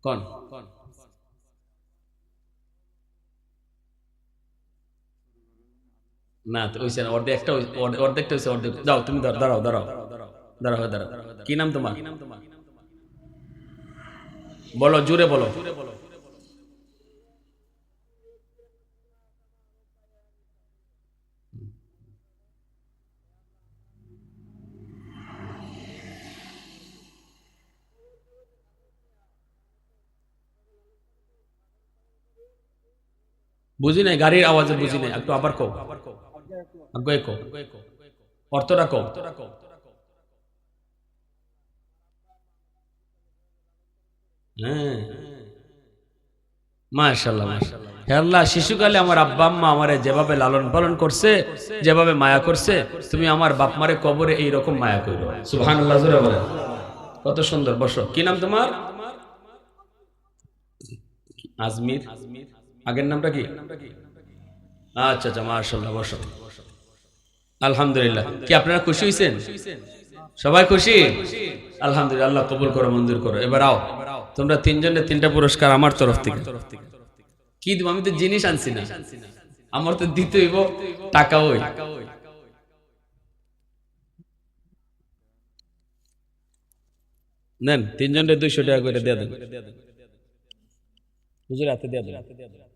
কোন না তো হইছে না, অর্ধেকটা অর্ধেকটা হইছে, অর্ধেক যাও তুমি দাঁড়াও দাঁড়াও দাঁড়াও দাঁড়াও। কি নাম তোমার? বলো, জোরে বলো। বুঝি নাই, গাড়ির আওয়াজে বুঝি নাই, একটু আবার কও, আগে কও, অর্থটা কও। হ্যাঁ মাশাআল্লাহ মাশাআল্লাহ। হে আল্লাহ, শিশুকালে আমার আব্বা আম্মা আমারে যেভাবে লালন পালন করছে, যেভাবে মায়া করছে, তুমি আমার বাপ মারে কবরে এইরকম মায়া করো। সুবহানাল্লাহ, জোরে বলেন। কত সুন্দর। বসো, কি নাম তোমার? আজমির। আগের নামটা কি? আচ্ছা আচ্ছা মাশাআল্লাহ, বসো। আলহামদুলিল্লাহ। কি আপনারা খুশি হয়েছেন? সবাই খুশি? আলহামদুলিল্লাহ, আল্লাহ কবুল করো, মঞ্জুর করো। এবার আও, তোমরা তিনজনের তিনটা পুরস্কার আমার তরফ থেকে। কি দিব? আমি তো জিনিস আনছি না, আমার তো দিতে হইব টাকা। ওই নেন, তিনজনের 200 টাকা করে দিয়ে দেন। হুজুর হাতে দিয়ে দেন,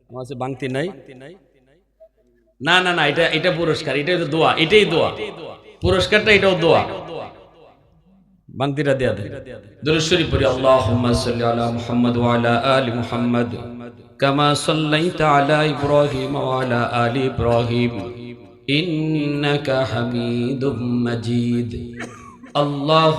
আমার কাছে বাংতি নাই। না না না, এটা এটা পুরস্কার, এটাই তো দোয়া, এটাই দোয়া। পুরস্কারটা এটাও দোয়া। বাংতিটা দেয়া দেন। দুরূদ শরীফ পড়ি। আল্লাহুম্মা সাল্লি আলা মুহাম্মাদ ওয়া আলা আলি মুহাম্মাদ কামা সাল্লাইতা আলা ইব্রাহিম ওয়া আলা আলি ইব্রাহিম ইন্নাকা হামিদুম মাজিদ। আল্লাহু